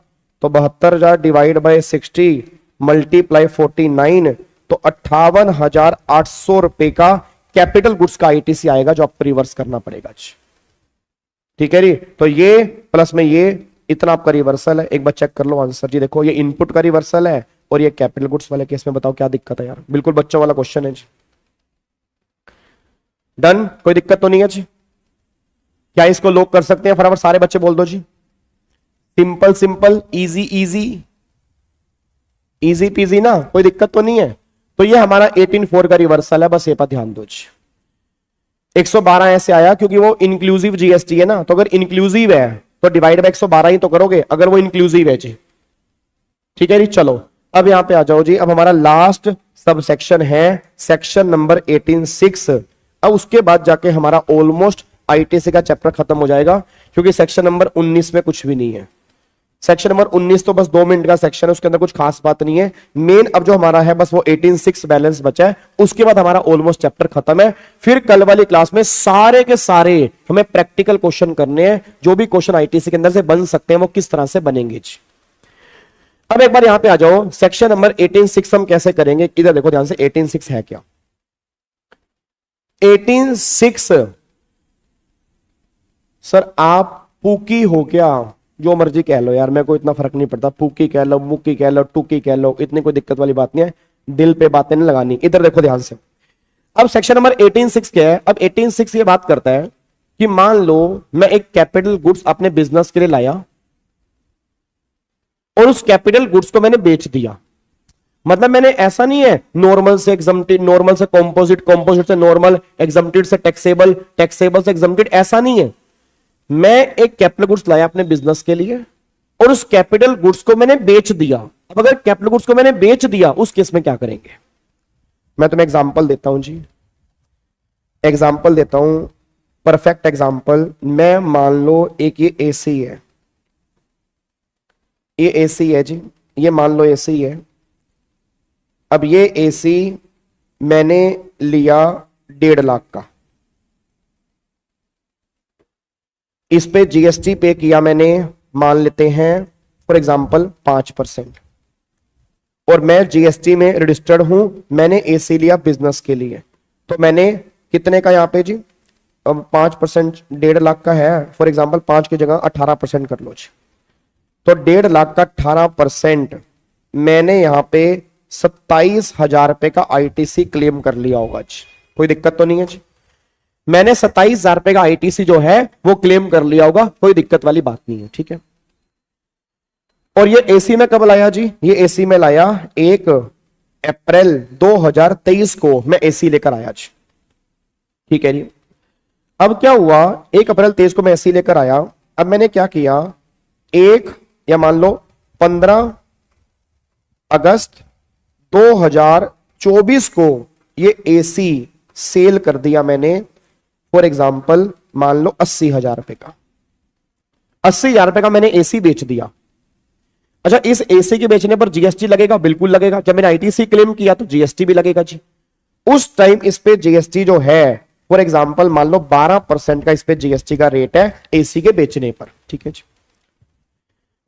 तो 72,000 डिवाइड बाय 60 मल्टीप्लाई 49, तो 58,800 रुपए का कैपिटल गुड्स का आईटीसी आएगा जो आपको रिवर्स करना पड़ेगा। ठीक है जी, तो ये प्लस में ये इतना आपका रिवर्सल है। एक बार चेक कर लो आंसर जी, देखो ये इनपुट का रिवर्सल है और ये कैपिटल गुड्स वाले केस में बताओ क्या दिक्कत है यार, बिल्कुल बच्चों वाला क्वेश्चन है जी। डन, कोई दिक्कत तो नहीं है जी? क्या इसको लॉक कर सकते हैं? फटाफट सारे बच्चे बोल दो जी। Simple simple, easy easy, easy peasy ना, कोई दिक्कत तो नहीं है। तो ये हमारा 18(4) का रिवर्सल है, बस ये पर ध्यान दो जी। 112 ऐसे आया क्योंकि वो इंक्लूसिव जीएसटी है ना, तो अगर इंक्लूसिव है तो डिवाइड बाय 112 ही तो करोगे अगर वो इंक्लूसिव है जी। ठीक है जी, चलो अब यहां पे आ जाओ जी। अब हमारा लास्ट सब सेक्शन है सेक्शन नंबर 18(6). अब उसके बाद जाके हमारा ऑलमोस्ट आईटीसी का चैप्टर खत्म हो जाएगा, क्योंकि सेक्शन नंबर 19 में कुछ भी नहीं है। सेक्शन नंबर 19 तो बस 2 मिनट का सेक्शन है, उसके अंदर कुछ खास बात नहीं है। मेन अब जो हमारा है बस वो 18.6 बैलेंस बचा है, उसके बाद हमारा ऑलमोस्ट चैप्टर खत्म है। फिर कल वाली क्लास में सारे के सारे हमें प्रैक्टिकल क्वेश्चन करने हैं, जो भी क्वेश्चन आईटीसी के अंदर से बन सकते हैं वो किस तरह से बनेंगे। अब एक बार यहां पे आ जाओ, सेक्शन नंबर 18.6 हम कैसे करेंगे, इधर देखो ध्यान से 18.6 है क्या। 18.6 सर आप पूकी हो क्या, जो मर्जी कह लो यार, मेरे को इतना फर्क नहीं पड़ता, पूकी कह लो, मुक्की कह लो, टूकी कह लो, इतनी कोई दिक्कत वाली बात नहीं है, दिल पे बातें नहीं लगानी। इधर देखो ध्यान से, अब सेक्शन नंबर 18.6 क्या है। अब 18.6 ये बात करता है कि मान लो मैं एक कैपिटल गुड्स अपने बिजनेस के लिए लाया और उस कैपिटल गुड्स को मैंने बेच दिया। मतलब मैंने ऐसा नहीं है नॉर्मल से एग्जम्प्टेड, नॉर्मल से कॉम्पोजिट, कॉम्पोजिट से नॉर्मल, एग्जम्प्टेड से टैक्सेबल, टैक्सेबल से एग्जम्प्टेड, ऐसा नहीं है। मैं एक कैपिटल गुड्स लाया अपने बिजनेस के लिए और उस कैपिटल गुड्स को मैंने बेच दिया। अब अगर कैपिटल गुड्स को मैंने बेच दिया, उस केस में क्या करेंगे, मैं तुम्हें एग्जांपल देता हूं जी, एग्जांपल देता हूं, परफेक्ट एग्जांपल। मैं मान लो एक ये एसी है, ये एसी है जी, ये मान लो एसी है। अब ये एसी मैंने लिया 1.5 लाख का, इस पे जीएसटी पे किया मैंने, मान लेते हैं फॉर एग्जांपल 5%, और मैं जीएसटी में रजिस्टर्ड हूं, मैंने एसी लिया बिजनेस के लिए, तो मैंने कितने का यहां पे जी, अब 5% 1.5 लाख का है, फॉर एग्जांपल 5 की जगह 18% कर लो जी, तो 1.5 लाख का 18% मैंने यहां पे 27,000 रुपए का आईटीसी क्लेम कर लिया होगा जी, कोई दिक्कत तो नहीं है जी। मैंने 27,000 रुपए का आईटीसी जो है वो क्लेम कर लिया होगा, कोई दिक्कत वाली बात नहीं है, ठीक है। और ये एसी में कब लाया जी, ये एसी में लाया 1 अप्रैल 2023 को मैं एसी लेकर आया जी, ठीक है जी। अब क्या हुआ, 1 अप्रैल 23 को मैं एसी लेकर आया। अब मैंने क्या किया, 1 या मान लो 15 अगस्त 2024 को ये एसी सेल कर दिया मैंने, फॉर एग्जाम्पल मान लो 80,000 रुपए का, 80,000 रुपए का मैंने एसी बेच दिया। अच्छा, इस एसी के बेचने पर जीएसटी लगेगा, बिल्कुल लगेगा। जब मैंने आईटीसी क्लेम किया तो जीएसटी भी लगेगा जी। उस टाइम इस पे जीएसटी जो है फॉर एग्जाम्पल मान लो 12% का इस पे जीएसटी का रेट है एसी के बेचने पर, ठीक है जी।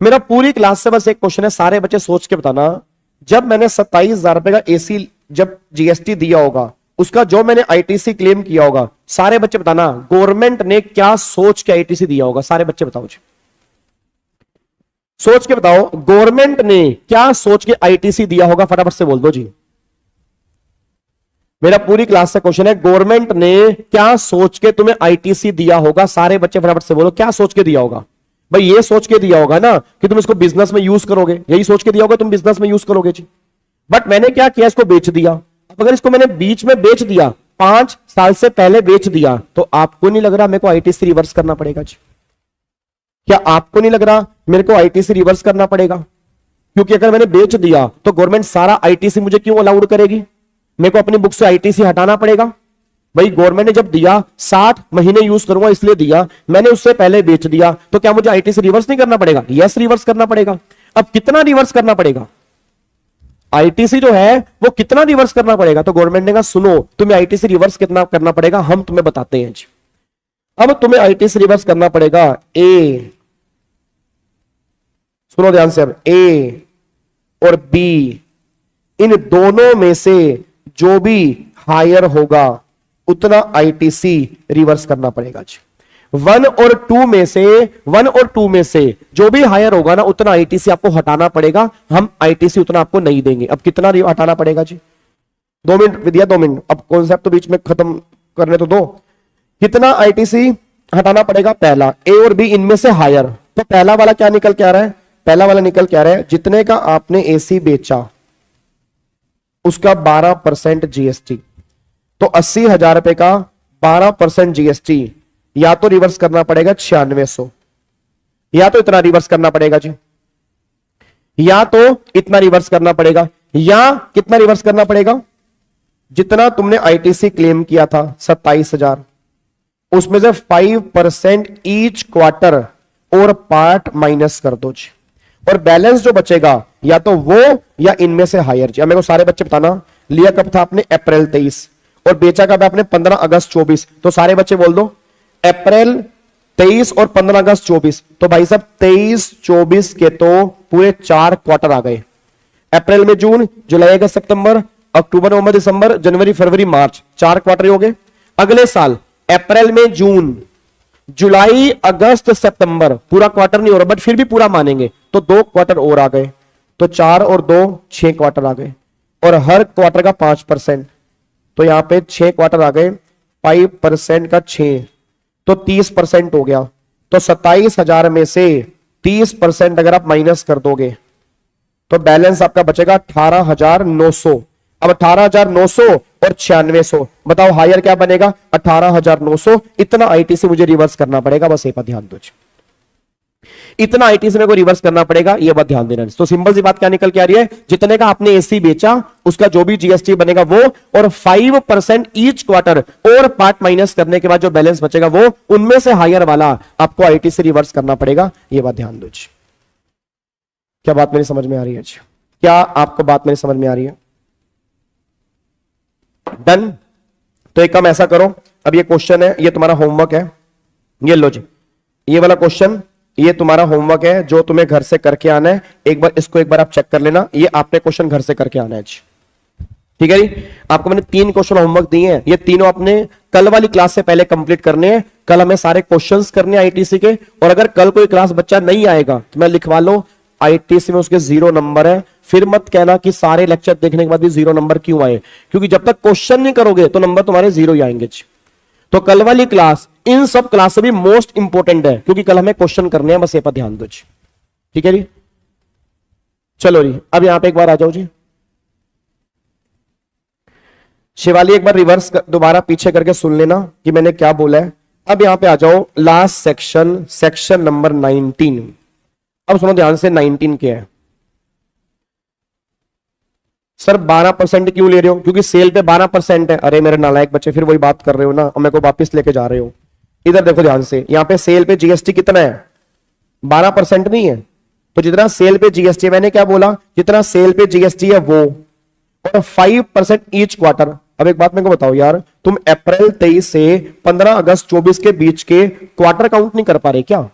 मेरा पूरी क्लास से बस एक क्वेश्चन है, सारे बच्चे सोच के बताना, जब मैंने 27,000 रुपए का एसी जब जीएसटी दिया होगा, उसका जो मैंने आईटीसी क्लेम किया होगा, सारे बच्चे बताना गवर्नमेंट ने क्या सोच के आईटीसी दिया होगा, सारे बच्चे बताओ जी, सोच के बताओ गवर्नमेंट ने क्या सोच के आईटीसी दिया होगा, फटाफट से बोल दो जी। मेरा पूरी क्लास से क्वेश्चन है, गवर्नमेंट ने क्या सोच के तुम्हें आईटीसी दिया होगा, सारे बच्चे फटाफट से बोलो क्या सोच के दिया होगा। भाई ये सोच के दिया होगा ना कि तुम इसको बिजनेस में यूज करोगे, यही सोच के दिया होगा तुम बिजनेस में यूज करोगे जी। बट मैंने क्या किया, इसको बेच दिया। अब अगर इसको मैंने बीच में बेच दिया, 5 साल से पहले बेच दिया, तो आपको नहीं लग रहा मेरे को आईटीसी रिवर्स करना पड़ेगा जी? क्या आपको नहीं लग रहा मेरे को आईटीसी रिवर्स करना पड़ेगा? क्योंकि अगर मैंने बेच दिया तो गवर्नमेंट सारा आईटीसी मुझे क्यों अलाउड करेगी? मेरे को अपनी बुक से आईटीसी हटाना पड़ेगा। भाई गवर्नमेंट ने जब दिया 60 महीने यूज करूंगा इसलिए दिया, मैंने उससे पहले बेच दिया, तो क्या मुझे आईटीसी रिवर्स नहीं करना पड़ेगा? यस, रिवर्स करना पड़ेगा। अब कितना रिवर्स करना पड़ेगा? आईटीसी जो है वो कितना रिवर्स करना पड़ेगा? तो गवर्नमेंट ने कहा सुनो, तुम्हें आईटीसी रिवर्स कितना करना पड़ेगा, हम तुम्हें बताते हैं जी। अब तुम्हें आईटीसी रिवर्स करना पड़ेगा, ए, सुनो ध्यान से, अब ए और बी इन दोनों में से जो भी हायर होगा उतना आईटीसी रिवर्स करना पड़ेगा जी। 1 और 2 में से जो भी हायर होगा ना उतना आईटीसी आपको हटाना पड़ेगा, हम आईटीसी उतना आपको नहीं देंगे। अब कितना हटाना पड़ेगा जी? 2 मिनट विद्या, 2 मिनट, अब कॉन्सेप्ट तो बीच में खत्म करने तो दो। कितना आईटीसी हटाना पड़ेगा? पहला, ए और बी इनमें से हायर, तो पहला वाला क्या निकल के आ रहा है? पहला वाला निकल के आ रहा है जितने का आपने एसी बेचा उसका 12% जीएसटी, तो 80,000 रुपए का 12% जीएसटी या तो रिवर्स करना पड़ेगा 9600, या तो इतना रिवर्स करना पड़ेगा जी, या तो इतना रिवर्स करना पड़ेगा, या कितना रिवर्स करना पड़ेगा? जितना तुमने आईटीसी क्लेम किया था 27,000, उसमें से 5% ईच क्वार्टर और पार्ट माइनस कर दो जी, और बैलेंस जो बचेगा या तो वो या इनमें से हायर जी। अब मेरे को सारे बच्चे बताना, लिया कब था आपने? अप्रैल 23, और बेचा कब आपने? 15 अगस्त 24। तो सारे बच्चे बोल दो अप्रैल 23 और 15 अगस्त 24। तो भाई साहब 23-24 के तो पूरे 4 क्वार्टर आ गए। अप्रैल में जून, जुलाई अगस्त सितंबर, अक्टूबर नवंबर दिसंबर, जनवरी फरवरी मार्च, 4 क्वार्टर हो गए। अगले साल अप्रैल में जून, जुलाई अगस्त सितंबर, पूरा क्वार्टर नहीं हो रहा बट फिर भी पूरा मानेंगे, तो 2 क्वार्टर और आ गए। तो 4 और 2 6 क्वार्टर आ गए, और हर क्वार्टर का 5%, तो यहां पे 6 क्वार्टर आ गए। 5% का 6 तो 30% हो गया। तो 27,000 में से 30% अगर आप माइनस कर दोगे तो बैलेंस आपका बचेगा 18,900। अब 18,900 और 9600, बताओ हायर क्या बनेगा? 18,900। इतना आईटीसी मुझे रिवर्स करना पड़ेगा, बस ये पर ध्यान दो। इतना आईटीसी मेरे को रिवर्स करना पड़ेगा, ये बात ध्यान देना। तो सिंपल सी बात क्या निकल के आ रही है? जितने का आपने एसी बेचा उसका जो भी जीएसटी बनेगा वो, और 5% ईच क्वार्टर और पार्ट माइनस करने के बाद जो बैलेंस बचेगा वो, उनमें से हायर वाला आपको आईटीसी रिवर्स करना पड़ेगा, ये बात ध्यान दो। क्या बात मेरी समझ में आ रही है? क्या आपको बात मेरी समझ में आ रही है? डन। तो एक काम ऐसा करो, अब ये क्वेश्चन है, ये तुम्हारा होमवर्क है, ये लो जी, ये वाला क्वेश्चन ये तुम्हारा होमवर्क है जो तुम्हें घर से करके आना है। एक बार इसको एक बार आप चेक कर लेना, ये आपने क्वेश्चन घर से करके आना है जी, ठीक है जी। आपको मैंने 3 क्वेश्चन होमवर्क दिए हैं, ये तीनों आपने कल वाली क्लास से पहले कंप्लीट करने हैं। कल हमें सारे क्वेश्चंस करने हैं आईटीसी के, और अगर कल कोई क्लास बच्चा नहीं आएगा तो मैं लिखवा लो आईटीसी में उसके 0 नंबर है। फिर मत कहना कि सारे लेक्चर देखने के बाद भी 0 नंबर क्यों आए, क्योंकि जब तक क्वेश्चन नहीं करोगे तो नंबर तुम्हारे 0 ही आएंगे। तो कल वाली क्लास इन सब क्लास से भी मोस्ट इंपोर्टेंट है, क्योंकि कल हमें क्वेश्चन करने हैं, बस ये पर ध्यान दो, ठीक है जी। चलो जी, अब यहां पे एक बार आ जाओ जी। शिवाली एक बार रिवर्स दोबारा पीछे करके सुन लेना कि मैंने क्या बोला है। अब यहां पे आ जाओ लास्ट सेक्शन, सेक्शन नंबर 19। अब सुनो ध्यान से, 19 क्या है? सर 12% क्यों ले रहे हो? क्योंकि सेल पे 12% है। अरे मेरे नालायक बच्चे, फिर वही बात कर रहे हो ना, और मेरे को वापस लेके जा रहे हो। इधर देखो ध्यान से, यहां पे सेल पे जीएसटी कितना है? 12% नहीं है। तो जितना सेल पे जीएसटी, मैंने क्या बोला? जितना सेल पे जीएसटी है वो, और 5% ईच क्वार्टर। अब एक बात मेरे को बताओ यार, तुम अप्रैल 23 से 15 अगस्त 24 के बीच के क्वार्टर काउंट नहीं कर पा रहे क्या?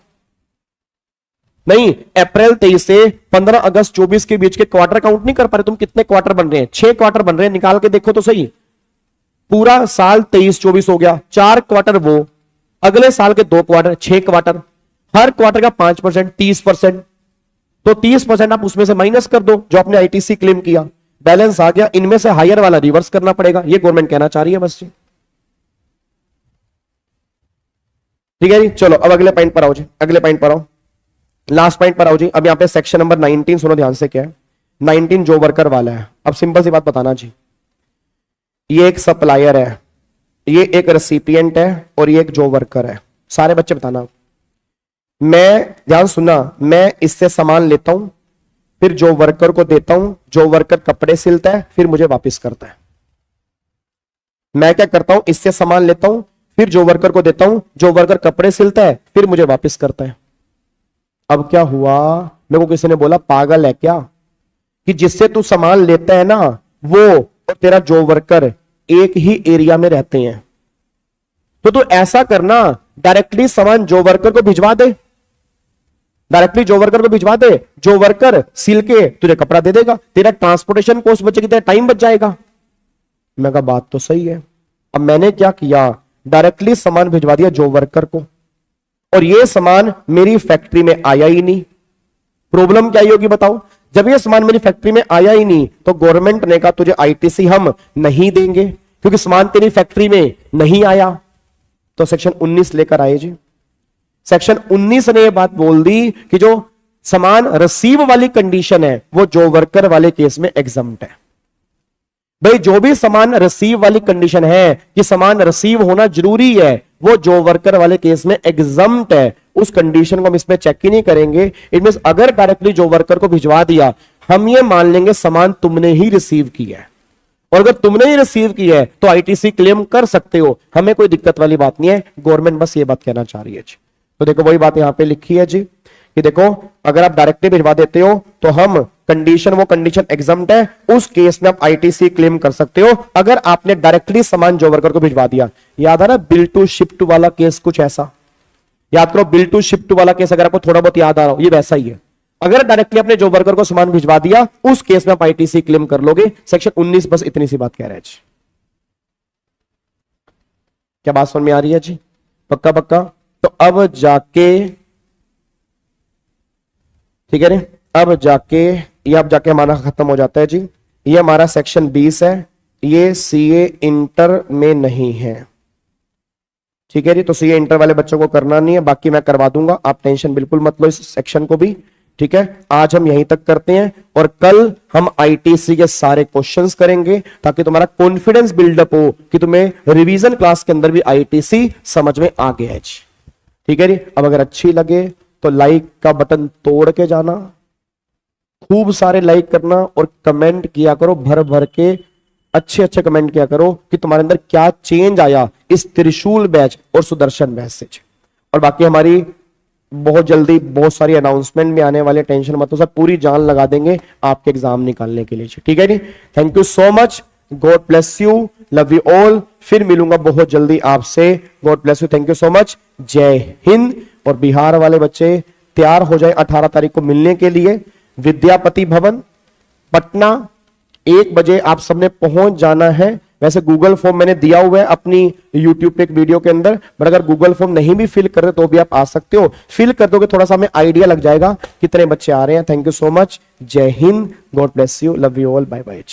नहीं, अप्रैल 23 से 15 अगस्त 24 के बीच के क्वार्टर काउंट नहीं कर पा रहे तुम? कितने क्वार्टर बन रहे हैं? 6 क्वार्टर बन रहे हैं, निकाल के देखो तो सही। पूरा साल 23-24 हो गया, 4 क्वार्टर वो, अगले साल के 2 क्वार्टर, 6 क्वार्टर, हर क्वार्टर का 5%, 30%। तो 30% आप उसमें से माइनस कर दो जो आपने आईटीसी क्लेम किया, बैलेंस आ गया। इनमें से हायर वाला रिवर्स करना पड़ेगा, ये गवर्नमेंट कहना चाह रही है बस जी, ठीक है जी। चलो अब अगले पॉइंट पर आओ जी, अगले पॉइंट पर आओ, लास्ट पॉइंट पर आओ जी। अब यहां पे सेक्शन नंबर 19 सुनो ध्यान से, क्या है 19? जो वर्कर वाला है। अब सिंपल सी बात बताना जी, ये एक सप्लायर है, ये एक रेसिपिएंट है, और ये एक जो वर्कर है। सारे बच्चे बताना, मैं, ध्यान सुनना, मैं इससे सामान लेता हूं, फिर जो वर्कर को देता हूं, जो वर्कर कपड़े सिलता है, फिर मुझे वापस करता है। मैं क्या करता हूं? इससे सामान लेता हूं, फिर जो वर्कर को देता हूं, जो वर्कर कपड़े सिलता है, फिर मुझे वापस करता है। अब क्या हुआ? मेरे को किसी ने बोला पागल है क्या, कि जिससे तू सामान लेता है ना, वो और तेरा जो वर्कर एक ही एरिया में रहते हैं, तो तू ऐसा करना, डायरेक्टली सामान जो वर्कर को भिजवा दे, डायरेक्टली जो वर्कर को भिजवा दे, जो वर्कर सिल के तुझे कपड़ा दे देगा, तेरा ट्रांसपोर्टेशन कॉस्ट बचेगी, तेरा टाइम बच जाएगा। मैं कहा बात तो सही है। अब मैंने क्या किया? डायरेक्टली सामान भिजवा दिया जो वर्कर को, और ये सामान मेरी फैक्ट्री में आया ही नहीं। प्रॉब्लम क्या होगी बताओ? जब ये सामान मेरी फैक्ट्री में आया ही नहीं, तो गवर्नमेंट ने कहा तुझे आईटीसी हम नहीं देंगे, क्योंकि सामान तेरी फैक्ट्री में नहीं आया। तो सेक्शन 19 लेकर आए जी। सेक्शन 19 ने यह बात बोल दी कि जो सामान रिसीव वाली कंडीशन है वो जो वर्कर वाले केस में एग्जम्प्ट है। भाई जो भी सामान रिसीव वाली कंडीशन है कि सामान रिसीव होना जरूरी है, वो जो वर्कर वाले केस में एग्जम्प्ट है। उस कंडीशन को हम इसमें चेक ही नहीं करेंगे। इट मींस अगर डायरेक्टली जो वर्कर को भिजवा दिया, हम ये मान लेंगे सामान तुमने ही रिसीव किया है, और अगर तुमने ही रिसीव किया है तो आईटीसी क्लेम कर सकते हो, हमें कोई दिक्कत वाली बात नहीं है। गवर्नमेंट बस ये बात कहना चाह रही है जी। तो देखो वही बात यहां पे लिखी है जी कि देखो अगर आप डायरेक्टली भिजवा देते हो तो हम वो कंडीशन एग्जम्प्ट है, उस केस में आप आईटीसी क्लेम कर सकते हो अगर आपने डायरेक्टली सामान जॉब वर्कर को भिजवा दिया। याद है ना बिल टू शिप टू वाला केस, कुछ ऐसा याद करो। बिल टू शिप टू वाला केस अगर आपको थोड़ा बहुत याद आ रहा हो, ये वैसा ही है। अगर डायरेक्टली अपने जॉब वर्कर को सामान भिजवा दिया उस केस में आप आईटीसी क्लेम कर लोगे। सेक्शन 19 बस इतनी सी बात कह रहे हैं जी। क्या बात समझ में आ रही है जी? पक्का पक्का। तो अब जाके ठीक है रे, अब जाके हमारा खत्म हो जाता है जी। ये हमारा सेक्शन 20 है, ये सीए इंटर में नहीं है। ठीक है जी, तो सीए इंटर वाले बच्चों को करना नहीं है, बाकी मैं करवा दूंगा, आप टेंशन बिल्कुल मत लो इस सेक्शन को भी। ठीक है, आज हम यहीं तक करते हैं और कल हम आईटीसी के सारे क्वेश्चंस करेंगे ताकि तुम्हारा कॉन्फिडेंस बिल्डअप हो कि तुम्हें रिवीजन क्लास के अंदर भी आईटीसी समझ में आ गया है जी। ठीक है जी, अब अगर अच्छी लगे तो लाइक का बटन तोड़ के जाना, खूब सारे लाइक करना और कमेंट किया करो, भर भर के अच्छे अच्छे कमेंट किया करो कि तुम्हारे अंदर क्या चेंज आया इस त्रिशूल बैच और सुदर्शन बैच से। और बाकी हमारी बहुत जल्दी बहुत सारी अनाउंसमेंट में आने वाले, टेंशन मत लो, सब पूरी जान लगा देंगे आपके एग्जाम निकालने के लिए। ठीक है जी, thank you so much, God bless you, love you all. फिर मिलूंगा बहुत जल्दी आपसे, God bless you, thank you so much, जय हिंद। और बिहार वाले बच्चे तैयार हो जाए 18 तारीख को मिलने के लिए, विद्यापति भवन पटना 1 बजे आप सबने पहुंच जाना है। वैसे गूगल फॉर्म मैंने दिया हुआ है अपनी यूट्यूब पे एक वीडियो के अंदर, बट अगर गूगल फॉर्म नहीं भी फिल कर रहे तो भी आप आ सकते हो। फिल कर दोगे थोड़ा सा हमें आइडिया लग जाएगा कितने बच्चे आ रहे हैं। थैंक यू सो मच, जय हिंद, God bless you, love you all, bye bye.